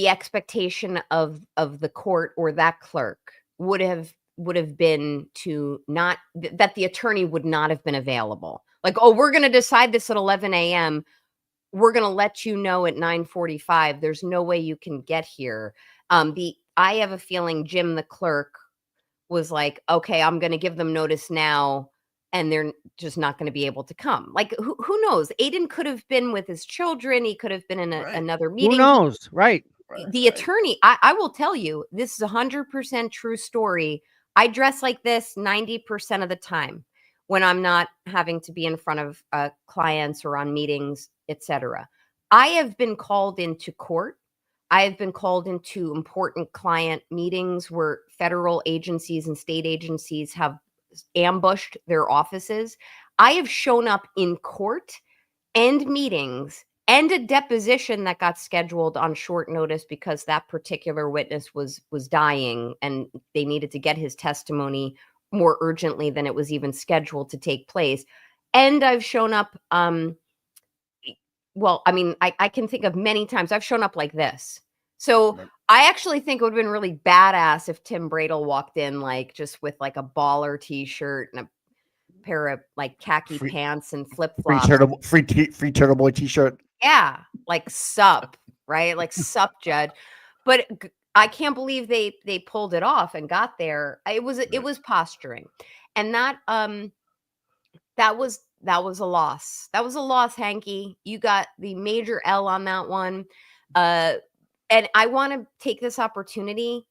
expectation of the court or that clerk would have been to not that the attorney would not have been available. Like, oh, we're going to decide this at 11 a.m. We're going to let you know at 9:45. There's no way you can get here. I have a feeling Jim, the clerk, was like, okay, I'm going to give them notice now, and they're just not going to be able to come. Like, who knows? Aiden could have been with his children. He could have been in another meeting. Who knows? Right. The attorney, I will tell you, this is 100% true story. I dress like this 90% of the time when I'm not having to be in front of clients or on meetings, etc. I have been called into court. I have been called into important client meetings where federal agencies and state agencies have ambushed their offices. I have shown up in court and meetings and a deposition that got scheduled on short notice because that particular witness was dying and they needed to get his testimony more urgently than it was even scheduled to take place. And I've shown up, well, I mean, I can think of many times I've shown up like this. So I actually think it would have been really badass if Tim Bradle walked in like just with like a baller t-shirt and a pair of like khaki pants and flip-flops. Free Turtle Boy t-shirt. Yeah, like sup, right? Like sup, Judge. But I can't believe they pulled it off and got there. It was posturing, and that was a loss. That was a loss, Hanky. You got the major L on that one. And I want to take this opportunity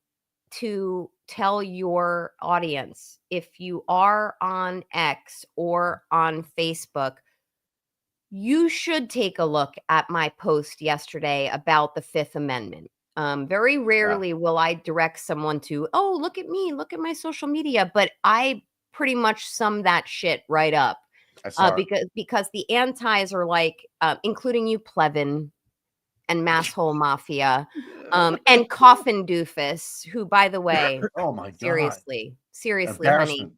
to tell your audience, if you are on X or on Facebook, you should take a look at my post yesterday about the Fifth Amendment. Very rarely will I direct someone to, oh, look at me, look at my social media, but I pretty much sum that shit right up. Because the antis are like, including you, Plevin, and Masshole Mafia, and Coffin Doofus, who, by the way, oh my God, seriously, honey,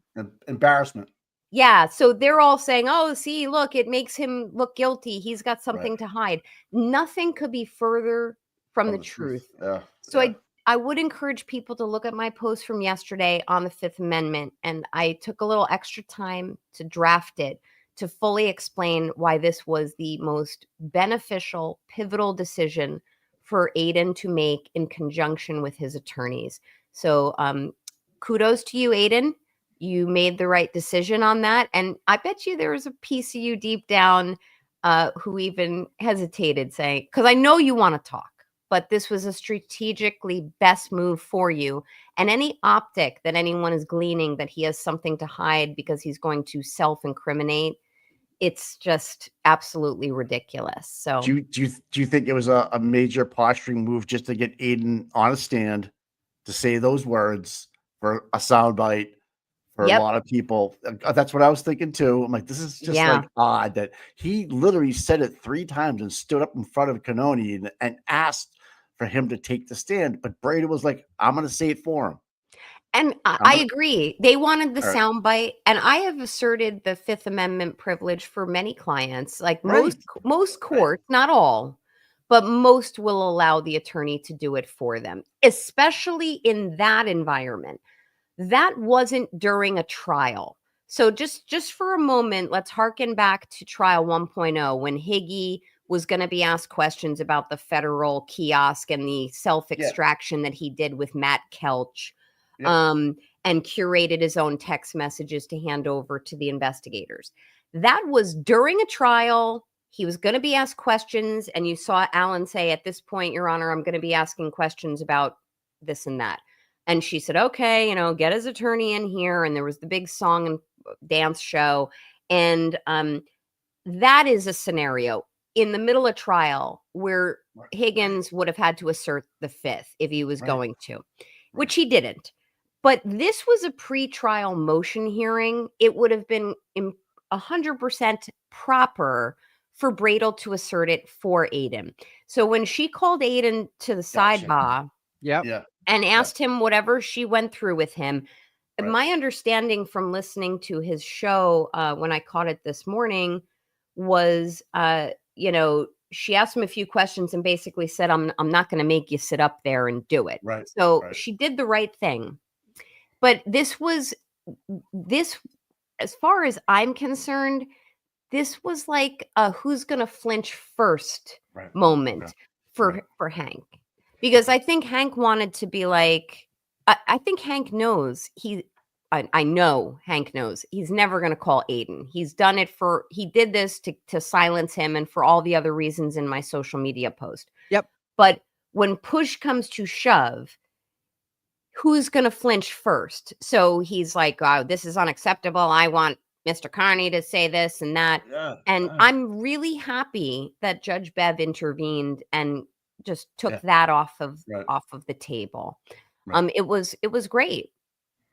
embarrassment. Yeah, so they're all saying, "Oh, see, look, it makes him look guilty. He's got something to hide." Nothing could be further from the truth. So I would encourage people to look at my post from yesterday on the Fifth Amendment, and I took a little extra time to draft it to fully explain why this was the most beneficial, pivotal decision for Aiden to make in conjunction with his attorneys. So kudos to you, Aiden. You made the right decision on that. And I bet you there was a piece of you deep down who even hesitated saying, because I know you want to talk, but this was a strategically best move for you. And any optic that anyone is gleaning that he has something to hide because he's going to self-incriminate, it's just absolutely ridiculous. So do you think it was a major posturing move just to get Aiden on a stand to say those words for a soundbite? For a lot of people, that's what I was thinking too. I'm like, this is just like odd that he literally said it 3 times and stood up in front of Canoni and asked for him to take the stand. But Brady was like, I'm going to say it for him. And I agree. They wanted the soundbite, and I have asserted the Fifth Amendment privilege for many clients. Like most courts, not all, but most will allow the attorney to do it for them, especially in that environment. That wasn't during a trial. So just for a moment, let's harken back to trial 1.0 when Higgy was going to be asked questions about the federal kiosk and the self-extraction that he did with Matt Kelch, and curated his own text messages to hand over to the investigators. That was during a trial. He was going to be asked questions, and you saw Alan say, at this point, Your Honor, I'm going to be asking questions about this and that. And she said, okay, get his attorney in here. And there was the big song and dance show. And that is a scenario in the middle of trial where Higgins would have had to assert the Fifth if he was going to, which he didn't. But this was a pre-trial motion hearing. It would have been 100% proper for Bradle to assert it for Aiden. So when she called Aiden to the sidebar, and asked him whatever she went through with him. Right. My understanding from listening to his show when I caught it this morning was, she asked him a few questions and basically said, I'm not going to make you sit up there and do it. Right. So Right. she did the right thing. But this, as far as I'm concerned, this was like a who's going to flinch first moment for Hank. Because I think Hank wanted to be like, I think Hank knows I know Hank knows he's never going to call Aiden. He did this to silence him and for all the other reasons in my social media post. Yep. But when push comes to shove, who's going to flinch first? So he's like, oh, this is unacceptable. I want Mr. Carney to say this and that. Yeah, and yeah. I'm really happy that Judge Bev intervened and just took that off of the table. Right. It was great.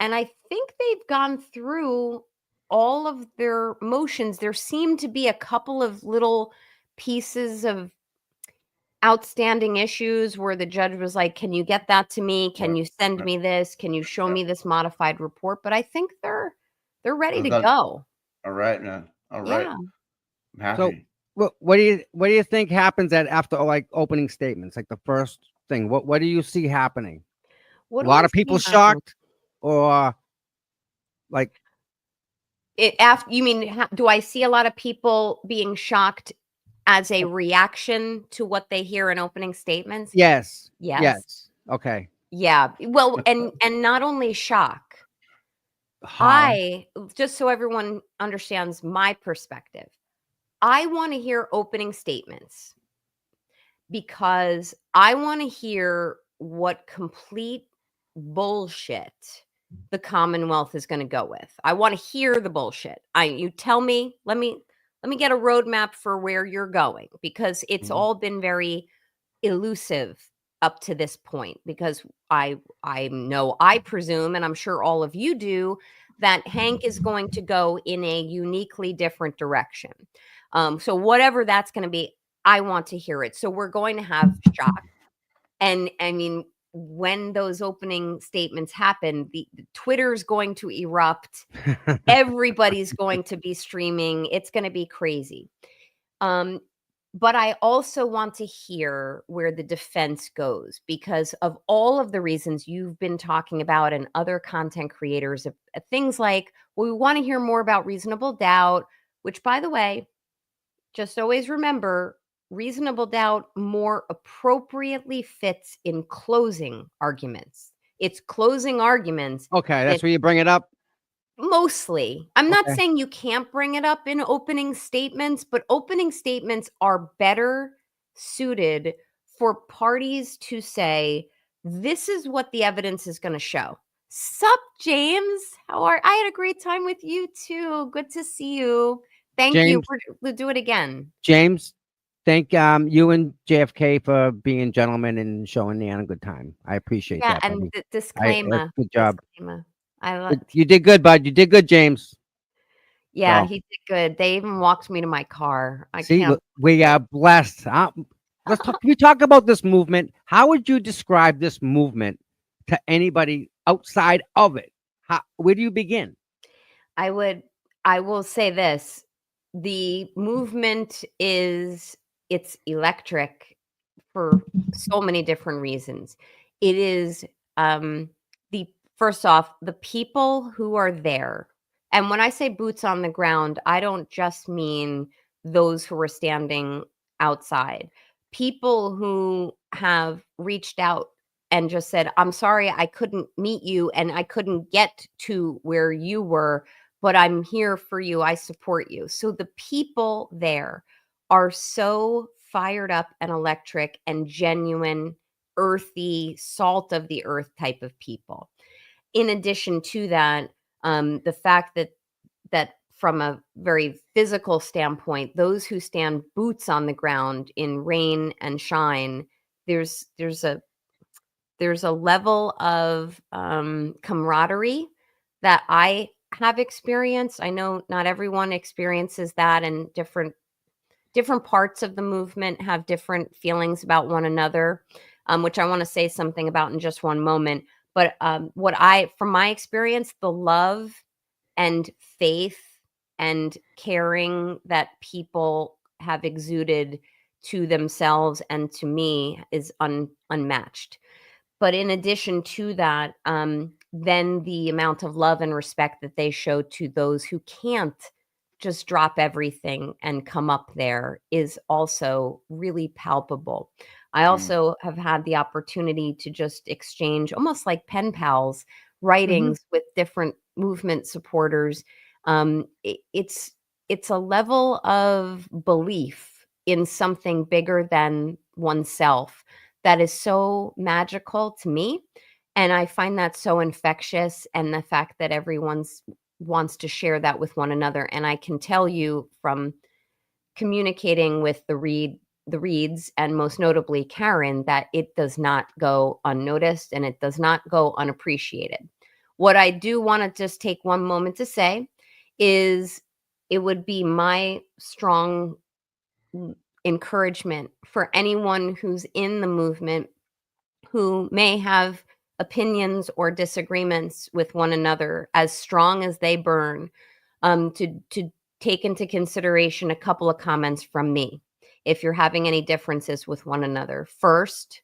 And I think they've gone through all of their motions. There seem to be a couple of little pieces of outstanding issues where the judge was like, can you get that to me? Can you send me this? Can you show me this modified report? But I think they're ready to go. All right, man. All right. Yeah. I'm happy. So what do you think happens after like opening statements? Like the first thing, what do you see happening? What A lot of people shocked, or like you mean, do I see a lot of people being shocked as a reaction to what they hear in opening statements? Yes. Okay. Yeah. Well, and not only shock. Just so everyone understands my perspective, I want to hear opening statements because I want to hear what complete bullshit the Commonwealth is going to go with. I want to hear the bullshit. You tell me, let me get a roadmap for where you're going, because it's all been very elusive up to this point, because I presume, and I'm sure all of you do, that Hank is going to go in a uniquely different direction. So whatever that's going to be, I want to hear it. So we're going to have shock. And I mean, when those opening statements happen, the Twitter's going to erupt. Everybody's going to be streaming. It's going to be crazy. But I also want to hear where the defense goes, because of all of the reasons you've been talking about and other content creators, things like, well, we want to hear more about reasonable doubt, which, by the way, just always remember, reasonable doubt more appropriately fits in closing arguments. It's closing arguments. Okay, that's where you bring it up. Mostly. I'm not saying you can't bring it up in opening statements, but opening statements are better suited for parties to say, this is what the evidence is going to show. Sup, James? I had a great time with you too. Good to see you. Thank you. We'll do it again. James, thank you and JFK for being gentlemen and showing Nan a good time. I appreciate that. Yeah, and disclaimer. Good job. Disclaimer. You did good, bud. You did good, James. Yeah, he did good. They even walked me to my car. We are blessed. Can we talk about this movement? How would you describe this movement to anybody outside of it? Where do you begin? I will say this. The movement it's electric for so many different reasons. It is first off, the people who are there. And when I say boots on the ground, I don't just mean those who are standing outside. People who have reached out and just said, I'm sorry, I couldn't meet you and I couldn't get to where you were, but I'm here for you. I support you. So the people there are so fired up and electric and genuine, earthy, salt of the earth type of people. In addition to that, the fact that from a very physical standpoint, those who stand boots on the ground in rain and shine, there's a level of camaraderie that I have experienced. I know not everyone experiences that, and different parts of the movement have different feelings about one another. which I want to say something about in just one moment. But from my experience, the love and faith and caring that people have exuded to themselves and to me is unmatched. But in addition to that, then the amount of love and respect that they show to those who can't just drop everything and come up there is also really palpable. I also have had the opportunity to just exchange, almost like pen pals, writings with different movement supporters. It's a level of belief in something bigger than oneself that is so magical to me. And I find that so infectious, and the fact that everyone wants to share that with one another. And I can tell you from communicating with the Reeds, and most notably Karen, that it does not go unnoticed and it does not go unappreciated. What I do want to just take one moment to say is it would be my strong encouragement for anyone who's in the movement who may have opinions or disagreements with one another as strong as they burn, to take into consideration a couple of comments from me if you're having any differences with one another. First,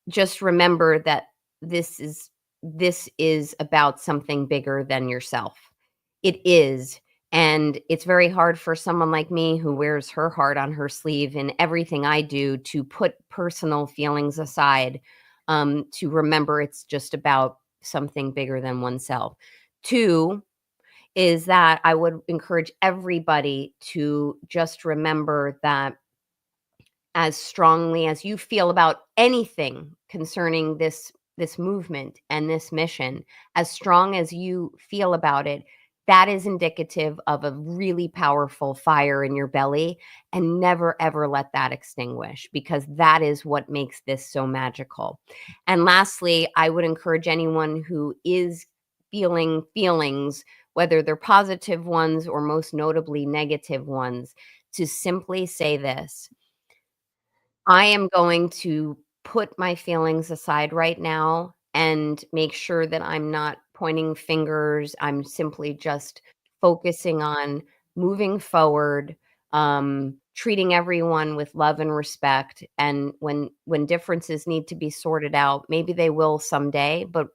just remember that this is about something bigger than yourself. It is. And it's very hard for someone like me who wears her heart on her sleeve in everything I do to put personal feelings aside, to remember it's just about something bigger than oneself. Two is that I would encourage everybody to just remember that as strongly as you feel about anything concerning this movement and this mission, as strong as you feel about it, that is indicative of a really powerful fire in your belly, and never, ever let that extinguish, because that is what makes this so magical. And lastly, I would encourage anyone who is feeling feelings, whether they're positive ones or most notably negative ones, to simply say this: I am going to put my feelings aside right now and make sure that I'm not pointing fingers. I'm simply just focusing on moving forward, treating everyone with love and respect. And when differences need to be sorted out, maybe they will someday, but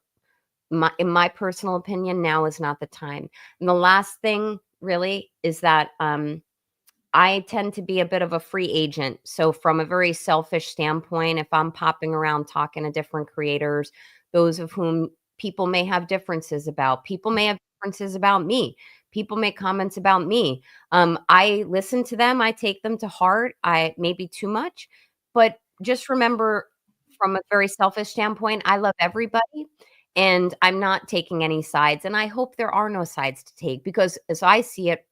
in my personal opinion, now is not the time. And the last thing really is that I tend to be a bit of a free agent. So from a very selfish standpoint, if I'm popping around talking to different creators, those of whom people may have differences about, people may have differences about me, people make comments about me. I listen to them. I take them to heart. I maybe too much, but just remember, from a very selfish standpoint, I love everybody and I'm not taking any sides. And I hope there are no sides to take, because as I see it,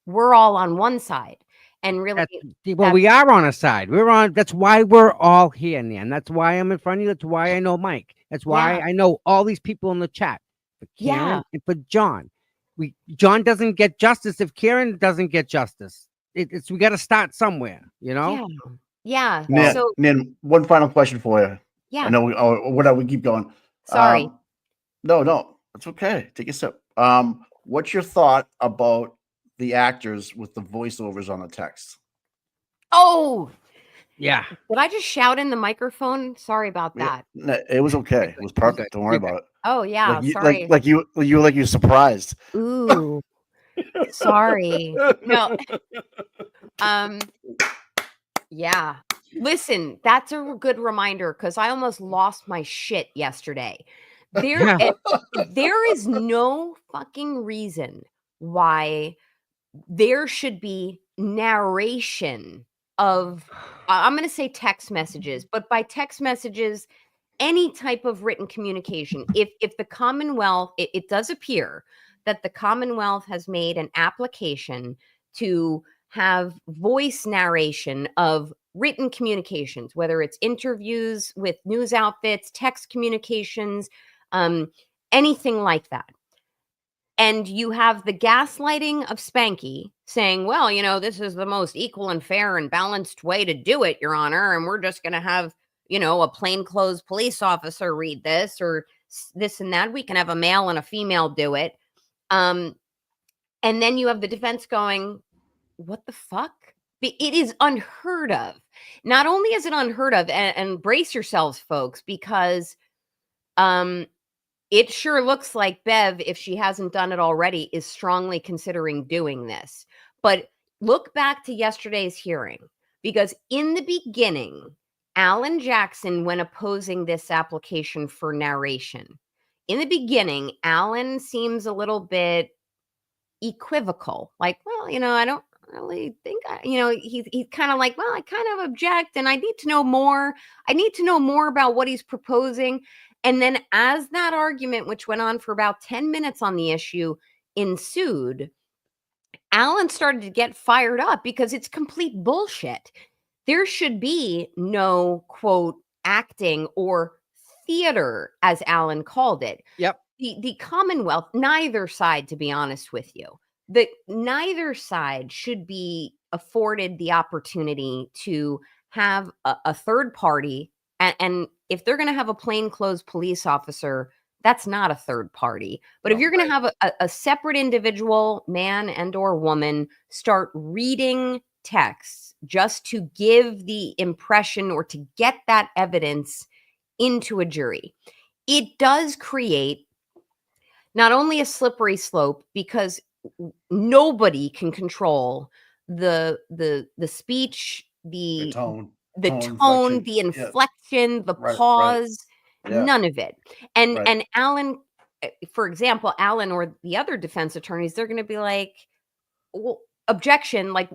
we're all on one side. And really, well, we are on a side. We're on. That's why we're all here, Nan. That's why I'm in front of you. That's why I know Mike. That's why I know all these people in the chat. For Karen and for John. John doesn't get justice if Karen doesn't get justice. We got to start somewhere, you know? Yeah. Nan, one final question for you. Yeah. I know we keep going. Sorry. No, that's okay. Take a sip. What's your thought about the actors with the voiceovers on the text? Oh, yeah. Did I just shout in the microphone? Sorry about that. No, it was okay. It was perfect. Don't worry about it. Oh yeah, sorry. Like you're surprised. Ooh, sorry. No. Yeah. Listen, that's a good reminder, because I almost lost my shit yesterday. There is no fucking reason why there should be narration of, I'm going to say text messages, but by text messages, any type of written communication. If the Commonwealth, it does appear that the Commonwealth has made an application to have voice narration of written communications, whether it's interviews with news outfits, text communications, anything like that. And you have the gaslighting of Spanky saying, well, this is the most equal and fair and balanced way to do it, Your Honor. And we're just going to have a plainclothes police officer read this or this and that. We can have a male and a female do it. And then you have the defense going, what the fuck? It is unheard of. Not only is it unheard of, and brace yourselves, folks, because it sure looks like Bev, if she hasn't done it already, is strongly considering doing this. But look back to yesterday's hearing, because in the beginning, Alan Jackson, when opposing this application for narration, in the beginning, Alan seems a little bit equivocal. Like, well, I don't really think, he's kind of like, well, I kind of object and I need to know more. I need to know more about what he's proposing. And then as that argument, which went on for about 10 minutes on the issue, ensued, Alan started to get fired up because it's complete bullshit. There should be no, quote, acting or theater, as Alan called it. Yep. The Commonwealth, neither side, to be honest with you, neither side should be afforded the opportunity to have a third party. And if they're going to have a plainclothes police officer, that's not a third party. But if you're going to have a separate individual, man and or woman, start reading texts just to give the impression or to get that evidence into a jury, it does create not only a slippery slope, because nobody can control the speech, the tone, the inflection, the pause, none of it. And Alan, for example, Alan or the other defense attorneys, they're going to be like, well, objection, like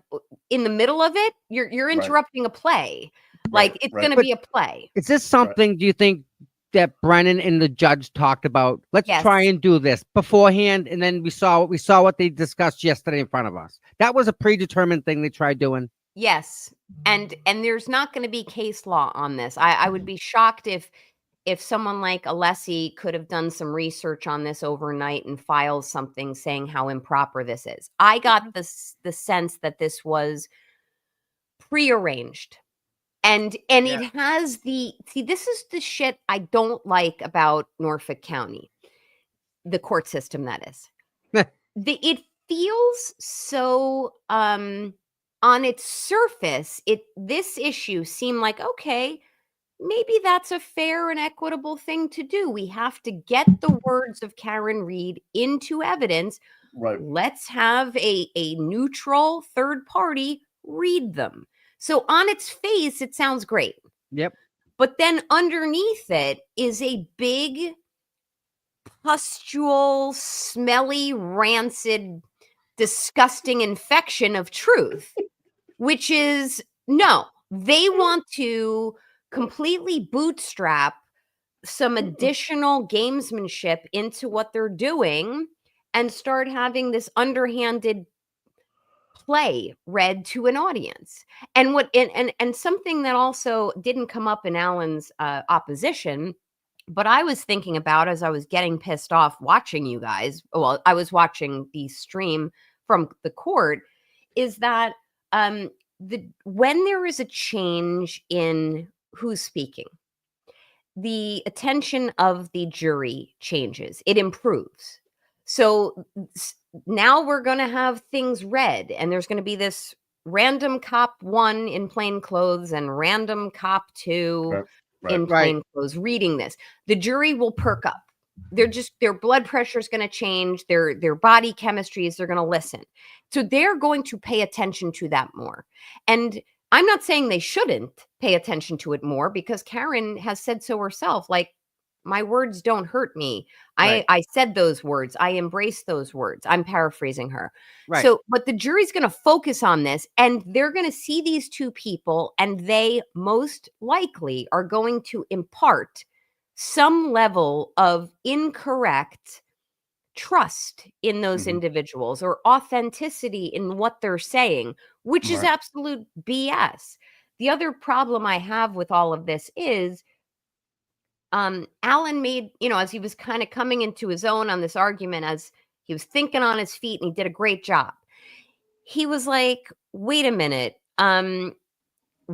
in the middle of it, you're interrupting a play. Like it's going to be a play. Is this something, do you think, that Brennan and the judge talked about? Let's try and do this beforehand, and then we saw what they discussed yesterday in front of us. That was a predetermined thing they tried doing. Yes, and there's not going to be case law on this. I would be shocked if someone like Alessi could have done some research on this overnight and filed something saying how improper this is. I got the sense that this was prearranged. And it has this is the shit I don't like about Norfolk County, the court system, that is. It feels so, on its surface, this issue seemed like, okay, maybe that's a fair and equitable thing to do. We have to get the words of Karen Reed into evidence. Right. Let's have a neutral third party read them. So on its face, it sounds great. Yep. But then underneath it is a big, pustule, smelly, rancid, disgusting infection of truth, which is, no, they want to completely bootstrap some additional gamesmanship into what they're doing and start having this underhanded play read to an audience. And what and something that also didn't come up in Alan's opposition, but I was thinking about as I was getting pissed off watching you guys, well, I was watching the stream from the court, is that when there is a change in who's speaking, the attention of the jury changes, it improves. So now we're going to have things read, and there's going to be this random cop 1 in plain clothes and random cop 2 in plain clothes reading this. The jury will perk up. Their blood pressure is going to change. Their body chemistries, they're going to listen. So they're going to pay attention to that more. And I'm not saying they shouldn't pay attention to it more, because Karen has said so herself, like, my words don't hurt me. I said those words. I embrace those words. I'm paraphrasing her. Right. So, but the jury's going to focus on this, and they're going to see these two people, and they most likely are going to impart some level of incorrect trust in those individuals, or authenticity in what they're saying, which is absolute BS. The other problem I have with all of this is, Alan made, as he was kind of coming into his own on this argument, as he was thinking on his feet, and he did a great job. He was like, wait a minute.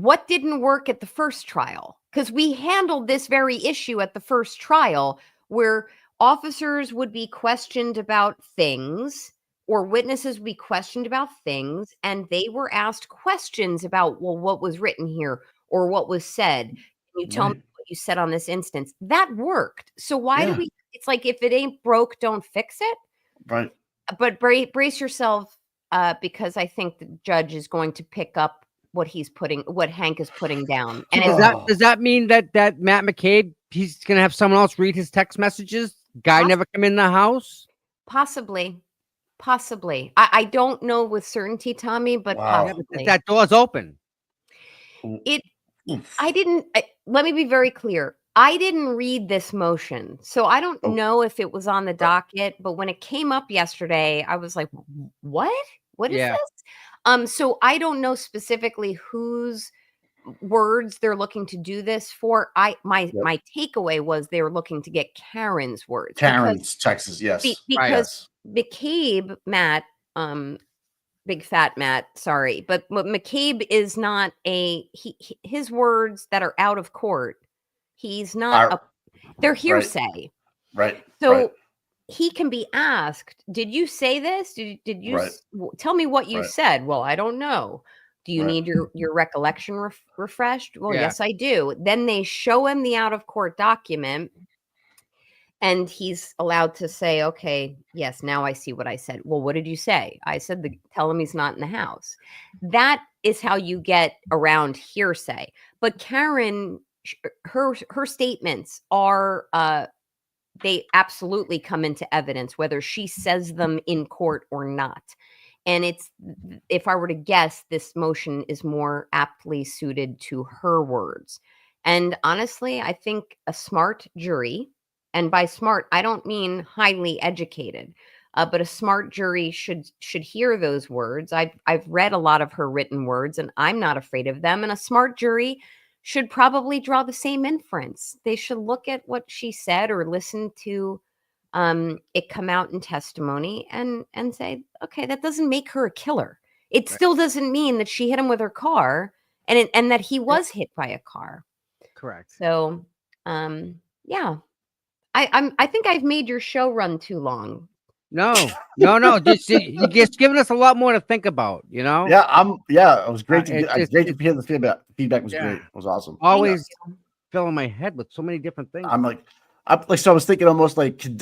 what didn't work at the first trial? Because we handled this very issue at the first trial where officers would be questioned about things or witnesses would be questioned about things, and they were asked questions about, well, what was written here or what was said. Can you tell me what you said on this instance? That worked. So why do we, it's like, if it ain't broke, don't fix it. Right. But brace yourself, because I think the judge is going to pick up what Hank is putting down. And does that mean that Matt McCabe, he's gonna have someone else read his text messages? Guy never come in the house? Possibly. I don't know with certainty, Tommy, but possibly. That door's open. Let me be very clear. I didn't read this motion, so I don't know if it was on the docket, but when it came up yesterday, I was like, what? What is this? So I don't know specifically whose words they're looking to do this for. My takeaway was they were looking to get Karen's words. Karen's Texas, yes. Because McCabe, Matt, big fat Matt, sorry, but McCabe is not his words that are out of court. He's not they're hearsay. Right. So he can be asked, did you say this? Did you tell me what you said? Well, I don't know. Do you need your recollection refreshed? Well, yes, I do. Then they show him the out of court document and he's allowed to say, okay, yes, now I see what I said. Well, what did you say? I said, tell him he's not in the house. That is how you get around hearsay. But Karen, her statements are, they absolutely come into evidence, whether she says them in court or not. And if I were to guess, this motion is more aptly suited to her words. And honestly, I think a smart jury, and by smart, I don't mean highly educated, but a smart jury should hear those words. I've read a lot of her written words, and I'm not afraid of them. And a smart jury should probably draw the same inference. They should look at what she said or listen to it come out in testimony and say, okay, that doesn't make her a killer. It still doesn't mean that she hit him with her car and that he was hit by a car. Correct. So, yeah, I think I've made your show run too long. No. You're just giving us a lot more to think about, you know? Yeah, it was great to hear the feedback. The feedback was great. It was awesome. Always filling my head with so many different things. So I was thinking almost like, could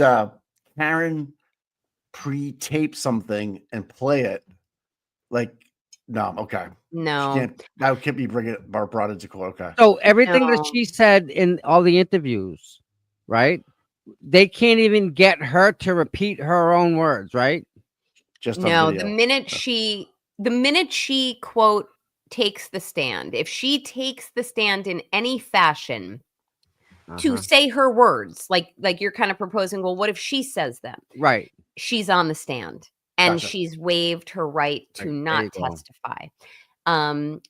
Karen pre-tape something and play it? Like, no, okay. No. That can't be brought into court. Okay. So everything that she said in all the interviews, right? They can't even get her to repeat her own words, right? Just no. The minute she quote takes the stand, if she takes the stand in any fashion to say her words, like you're kind of proposing, well, what if she says them? Right. She's on the stand and she's waived her right to not testify.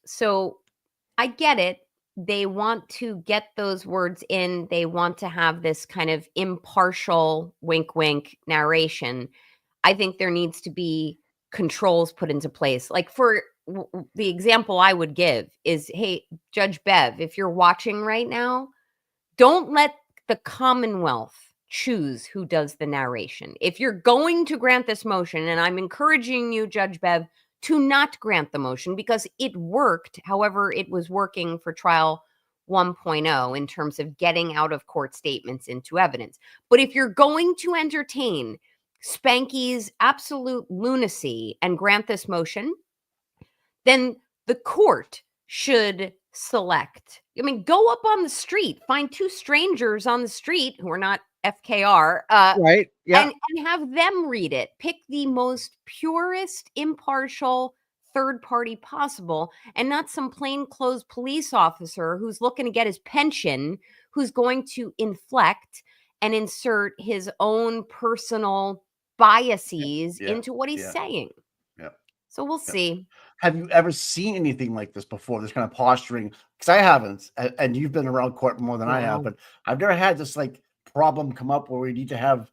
So I get it. They want to get those words in. They want to have this kind of impartial wink, wink narration. I think there needs to be controls put into place. Like for the example I would give is, hey, Judge Bev, if you're watching right now, don't let the Commonwealth choose who does the narration. If you're going to grant this motion, and I'm encouraging you, Judge Bev, to not grant the motion because it worked. However, it was working for trial 1.0 in terms of getting out of court statements into evidence. But if you're going to entertain Spanky's absolute lunacy and grant this motion, then the court should select. I mean, go up on the street, find two strangers on the street who are not FKR, right? Yeah, and have them read it. Pick the most purest, impartial third party possible, and not some plainclothes police officer who's looking to get his pension, who's going to inflect and insert his own personal biases into what he's saying. Yeah. So we'll see. Have you ever seen anything like this before? This kind of posturing? Because I haven't, and you've been around court more than I have, but I've never had this like problem come up where we need to have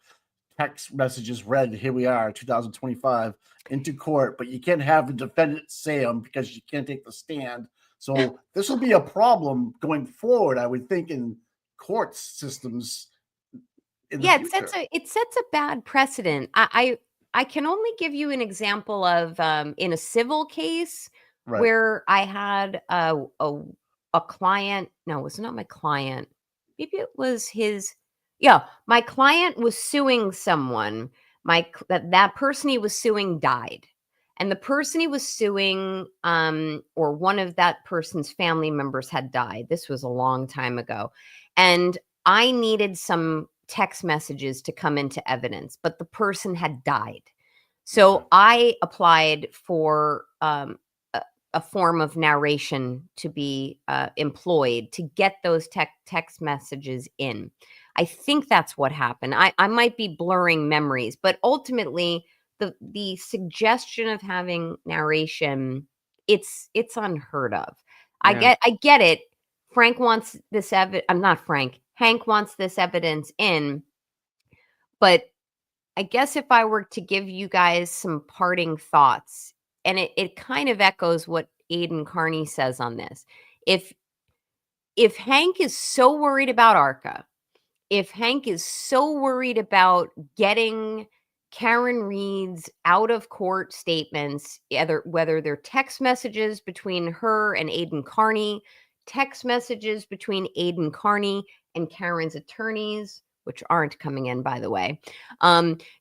text messages read. Here we are, 2025, into court, but you can't have the defendant say them because you can't take the stand. So this will be a problem going forward, I would think, in court systems. Yeah, it sets a bad precedent. I can only give you an example of in a civil case where I had a client. No, it was not my client. Maybe it was his. Yeah, my client was suing someone. That person he was suing died. And the person he was suing, or one of that person's family members had died. This was a long time ago. And I needed some text messages to come into evidence, but the person had died. So I applied for a form of narration to be employed to get those text messages in. I think that's what happened. I might be blurring memories, but ultimately the suggestion of having narration, it's unheard of. Yeah. I get it. Frank wants this I'm not Frank. Hank wants this evidence in, but I guess if I were to give you guys some parting thoughts, and it kind of echoes what Aiden Carney says on this. If Hank is so worried about ARCA, if Hank is so worried about getting Karen Reed's out of court statements, whether they're text messages between her and Aiden Carney, text messages between Aiden Carney and Karen's attorneys, which aren't coming in, by the way,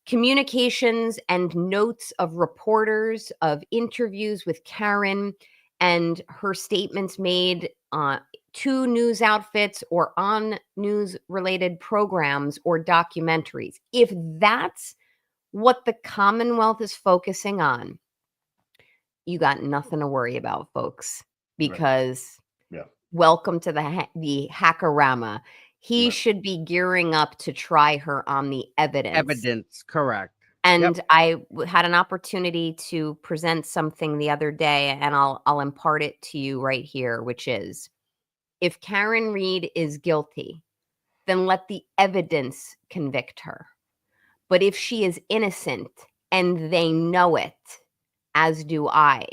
communications and notes of reporters of interviews with Karen and her statements made to news outfits or on news-related programs or documentaries. If that's what the Commonwealth is focusing on, you got nothing to worry about, folks, because welcome to the hackorama. He should be gearing up to try her on the evidence. Correct. And I had an opportunity to present something the other day, and I'll impart it to you right here, which is, if Karen Reed is guilty, then let the evidence convict her. But if she is innocent and they know it, as do I,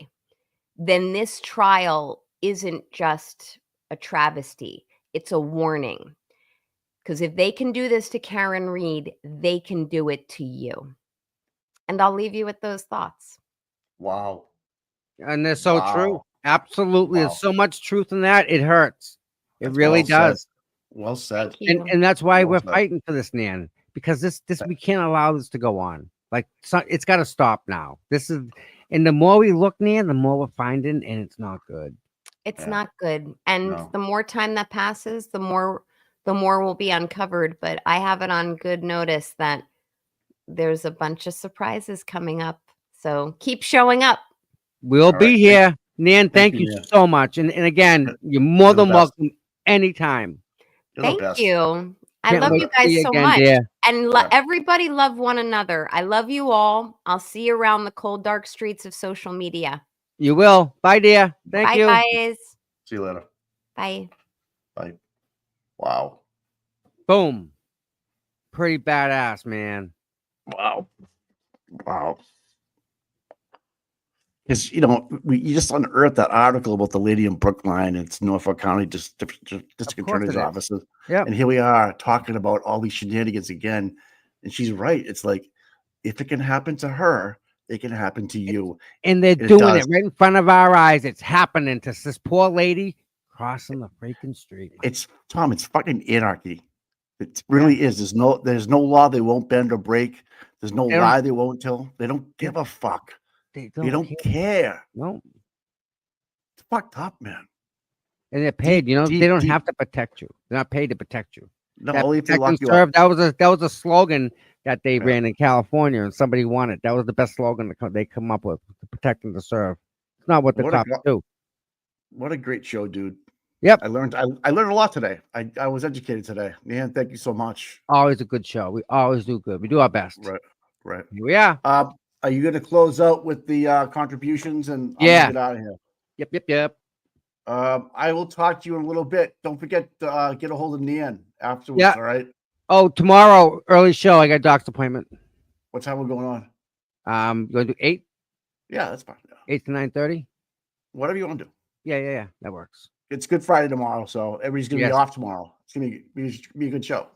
then this trial isn't just a travesty. It's a warning. Because if they can do this to Karen Reed, they can do it to you. And I'll leave you with those thoughts. Wow. And they're so true. Absolutely. There's so much truth in that. It hurts. It really does. Well said. And that's why we're fighting for this, Nan, because this we can't allow this to go on. Like, it's got to stop now. And the more we look, Nan, the more we're finding, and it's not good. It's not good. And the more time that passes, the more will be uncovered. But I have it on good notice that there's a bunch of surprises coming up. So keep showing up. We'll be here. Nan, thank you so much. And again, you're more than welcome anytime. Thank you. I love you guys so much. And everybody love one another. I love you all. I'll see you around the cold, dark streets of social media. You will. Bye, dear. Thank you. Bye, guys. See you later. Bye. Bye. Wow. Boom. Pretty badass, man. Wow. Because, you just unearthed that article about the lady in Brookline. It's Norfolk County District Attorney's offices. Yeah. And here we are talking about all these shenanigans again. And she's right. It's like, if it can happen to her, it can happen to you. And they're doing it right in front of our eyes. It's happening to this poor lady crossing the freaking street. It's fucking anarchy. It really is. There's no law they won't bend or break. There's no lie they won't tell. They don't give a fuck. They don't care. No. It's fucked up, man. And they're paid. They don't have to protect you. They're not paid to protect you. No, only if they lock you up. That was a slogan that they ran in California, and somebody won it. That was the best slogan they come up with: to protect and to serve. It's not what the cops do. What a great show, dude. Yep. I learned a lot today. I was educated today. Man, thank you so much. Always a good show. We always do good. We do our best. Right. Here we are. Are you going to close out with the contributions and get out of here? Yep. I will talk to you in a little bit. Don't forget to get a hold of Nan afterwards. All right. Oh, tomorrow early show. I got a doctor's appointment. What time we're going on? You want to do 8? Yeah, that's fine. 8 to 9:30. Whatever you want to do. Yeah. That works. It's Good Friday tomorrow, so everybody's gonna be Yes. off tomorrow. It's gonna be a good show.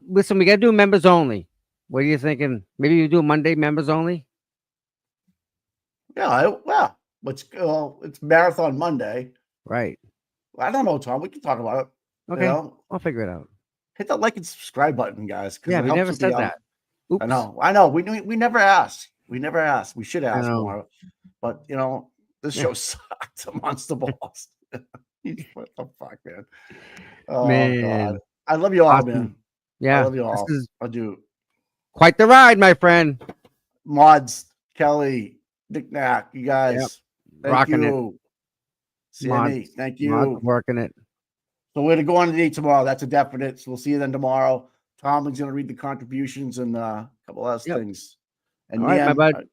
Listen, we gotta do members only. What are you thinking? Maybe you do Monday members only. Yeah, it's Marathon Monday. Right. I don't know, Tom. We can talk about it. Okay. I'll figure it out. Hit that like and subscribe button, guys. Yeah, it we helps never with said the, that. Oops. I know. We never asked. We never asked. We should ask know. more. But this show sucked. Monster balls. What the fuck, man? Oh Man. God. I love you all, Awesome. man. Yeah. I love you all. This is I do. quite the ride, my friend. Mods, Kelly, Nick Knack, you guys. Thank Rocking you. Sammy, thank you. Mod working it. So we're gonna go on the date tomorrow. That's a definite. So we'll see you then tomorrow. Tomlin's gonna read the contributions and a couple other things. And all right, my bud.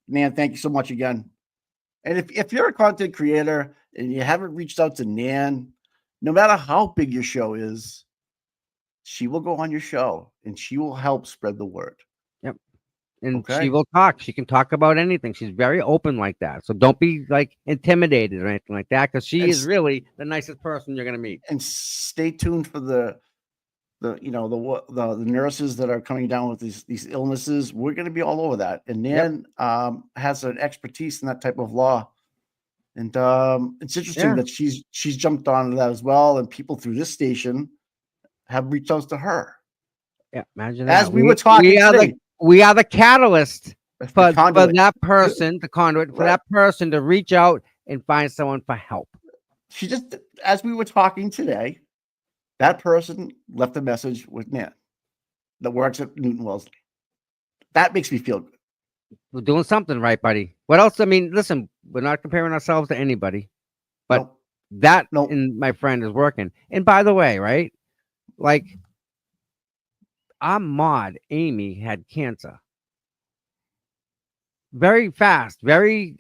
Nan, thank you so much again. And if you're a content creator and you haven't reached out to Nan, no matter how big your show is, she will go on your show and she will help spread the word. Yep. And she will talk. She can talk about anything. She's very open like that. So don't be like intimidated or anything like that, because she is really the nicest person you're gonna meet. And stay tuned for the nurses that are coming down with these illnesses. We're going to be all over that. And Nan has an expertise in that type of law. And it's interesting that she's jumped on that as well. And people through this station have reached out to her. Yeah, imagine that. As we were talking today, we are the catalyst for that person, the conduit, for that person to reach out and find someone for help. She just, as we were talking today, that person left a message with Nan that works at Newton Wellesley. That makes me feel good. We're doing something right, buddy. What else? I mean, listen, we're not comparing ourselves to anybody, but and my friend is working. And by the way, right? Like, our mod, Amy, had cancer. Very fast, very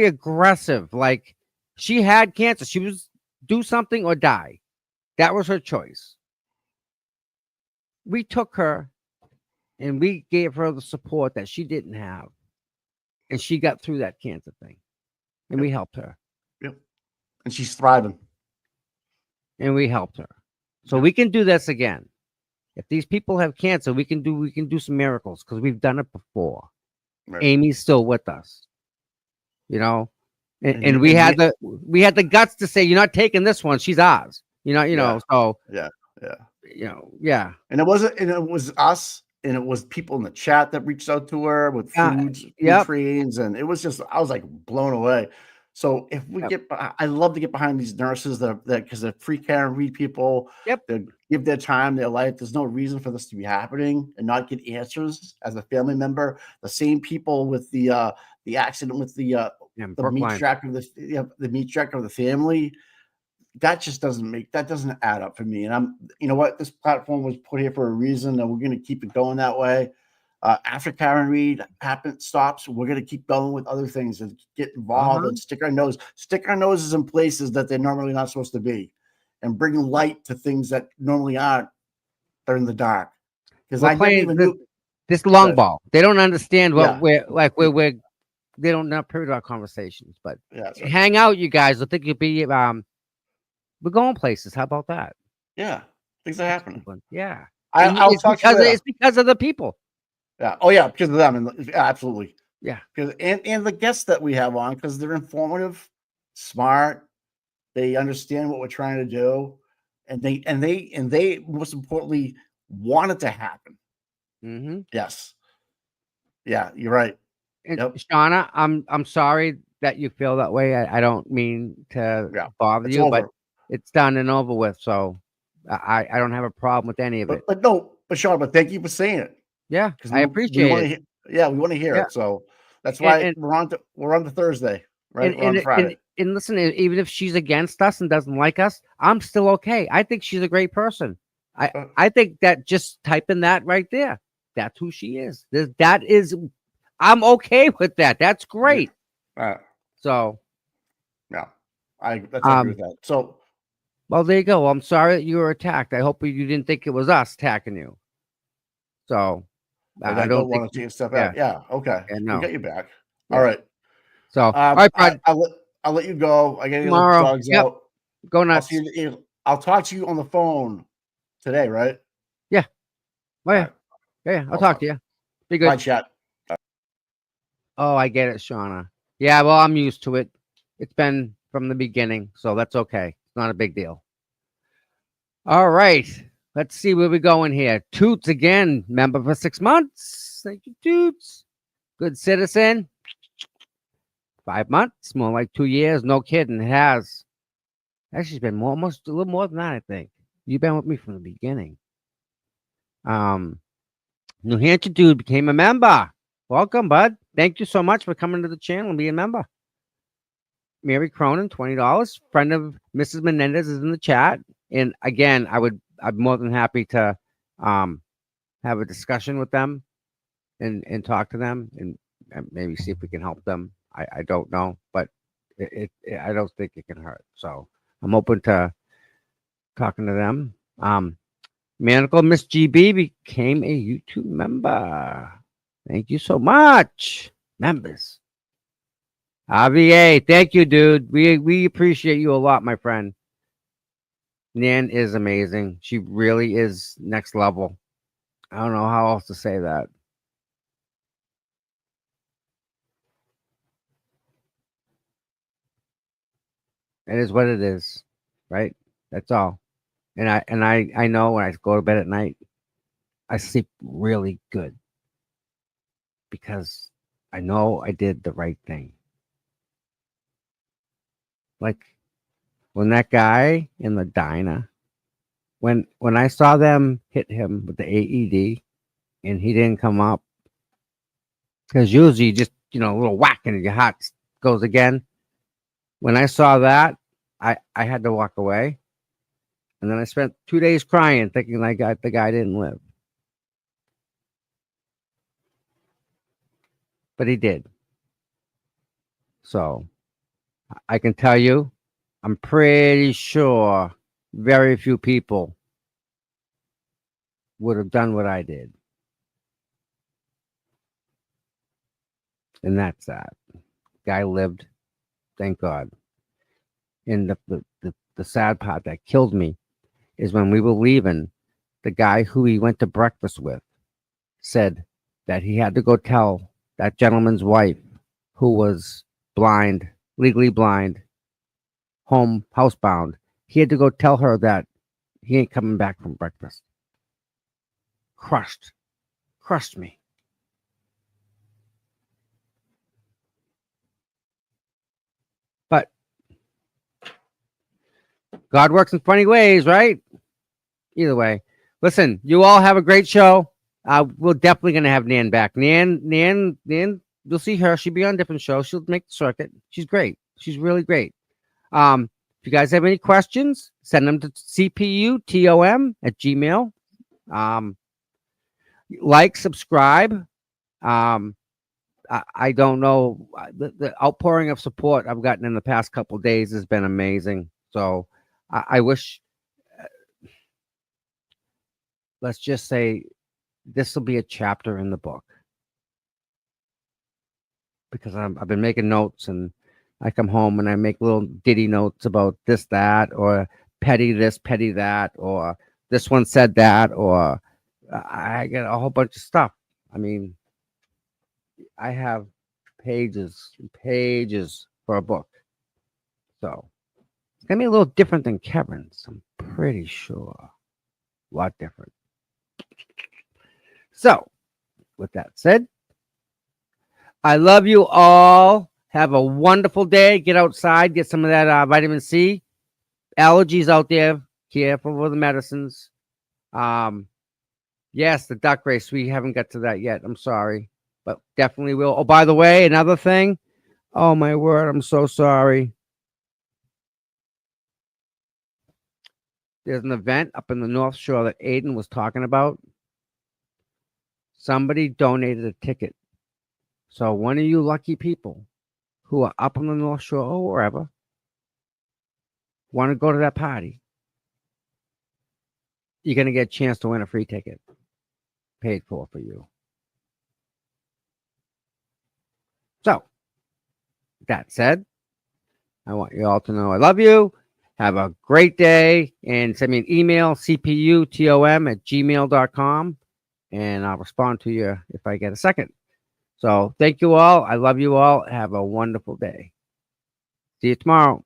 aggressive. Like, she had cancer. She was do something or die. That was her choice. We took her and we gave her the support that she didn't have. And she got through that cancer thing. And we helped her. Yep. And she's thriving. And we helped her. So we can do this again. If these people have cancer, we can do some miracles because we've done it before. Right. Amy's still with us. And we had the guts to say, you're not taking this one, she's ours. So and it was us, and it was people in the chat that reached out to her with food trains, and it was just, I was like blown away. So if we I love to get behind these nurses that because they're free care and read people, they give their time, their life. There's no reason for this to be happening and not get answers as a family member. The same people with the accident with the meat tracker the meat tracker of the family. That just doesn't add up for me. And this platform was put here for a reason, and we're going to keep it going that way. After Karen Reed stops, we're going to keep going with other things and get involved and stick our noses in places that they're normally not supposed to be, and bring light to things that normally aren't. They're in the dark. Because I playing this long ball. They don't understand what we're like. They don't know period our conversations, but hang out, you guys. I think you'll be we're going places. How about that? Yeah, things are happening. Yeah, it's because of the people. Yeah. Oh yeah, because of them. And absolutely. Yeah. And the guests that we have on, because they're informative, smart. They understand what we're trying to do, and they most importantly want it to happen. Mm-hmm. Yes. Yeah, you're right. And Shauna, I'm sorry that you feel that way. I don't mean to bother you, but it's done and over with. So I don't have a problem with any of it. But Shauna, but thank you for saying it. Yeah, I appreciate it. We want to hear it. So that's why we're on to Thursday, right? We're on Friday. And listen, even if she's against us and doesn't like us, I'm still okay. I think she's a great person. I think that just typing that right there, that's who she is. I'm okay with that. That's great. So, I agree with that. So, well, there you go. I'm sorry that you were attacked. I hope you didn't think it was us attacking you. So, I don't want to take a step out. Yeah. Okay. Yeah, no. We got you back. All right. So, all right, bud. I'll let you go. I gotta get the Tomorrow. dogs Yep. out. Go I'll nuts. see you. I'll talk to you on the phone today, right? Yeah. Oh, yeah. All right. Yeah. I'll talk to you. Be good. Bye, chat. Oh, I get it, Shauna. Yeah, well, I'm used to it. It's been from the beginning, so that's okay. It's not a big deal. All right. Let's see where we're going here. Toots again, member for 6 months. Thank you, Toots. Good citizen. 5 months, more like 2 years. No kidding. It has. Actually, it's been almost a little more than that, I think. You've been with me from the beginning. New Hampshire dude became a member. Welcome, bud. Thank you so much for coming to the channel and being a member. Mary Cronin, $20. Friend of Mrs. Menendez is in the chat. And again, I'm more than happy to have a discussion with them and talk to them and maybe see if we can help them. I don't know, but I don't think it can hurt. So I'm open to talking to them. Manacle Miss GB became a YouTube member. Thank you so much, members. RVA, thank you, dude. We appreciate you a lot, my friend. Nan is amazing. She really is next level. I don't know how else to say that. It is what it is, right? That's all. And I know when I go to bed at night, I sleep really good because I know I did the right thing. Like when that guy in the diner, when I saw them hit him with the AED and he didn't come up, because usually just, a little whack and your heart goes again. When I saw that, I had to walk away. And then I spent 2 days crying, thinking like the guy didn't live. But he did. So I can tell you, I'm pretty sure very few people would have done what I did. And that's that. Guy lived, thank God. And the sad part that killed me is when we were leaving, the guy who he went to breakfast with said that he had to go tell that gentleman's wife, who was blind, legally blind, housebound, he had to go tell her that he ain't coming back from breakfast. Crushed me. But God works in funny ways, right? Either way, listen, you all have a great show. We're definitely going to have Nan back. Nan, you'll see her. She'll be on different shows. She'll make the circuit. She's great. She's really great. If you guys have any questions, send them to cputom@gmail. Like, subscribe. I don't know. The outpouring of support I've gotten in the past couple of days has been amazing. So I wish, let's just say, this will be a chapter in the book, because I've been making notes, and I come home and I make little ditty notes about this, that, or petty this, petty that, or this one said that, or I get a whole bunch of stuff. I mean, I have pages and pages for a book. So it's going to be a little different than Kevin's, I'm pretty sure. A lot different. So, with that said, I love you all. Have a wonderful day. Get outside. Get some of that vitamin C. Allergies out there. Careful with the medicines. Yes, the duck race. We haven't got to that yet. I'm sorry. But definitely will. Oh, by the way, another thing. Oh, my word. I'm so sorry. There's an event up in the North Shore that Aiden was talking about. Somebody donated a ticket. So one of you lucky people who are up on the North Shore or wherever want to go to that party, you're going to get a chance to win a free ticket paid for you. So, that said, I want you all to know I love you. Have a great day and send me an email, cputom@gmail.com, and I'll respond to you if I get a second. So thank you all. I love you all. Have a wonderful day. See you tomorrow.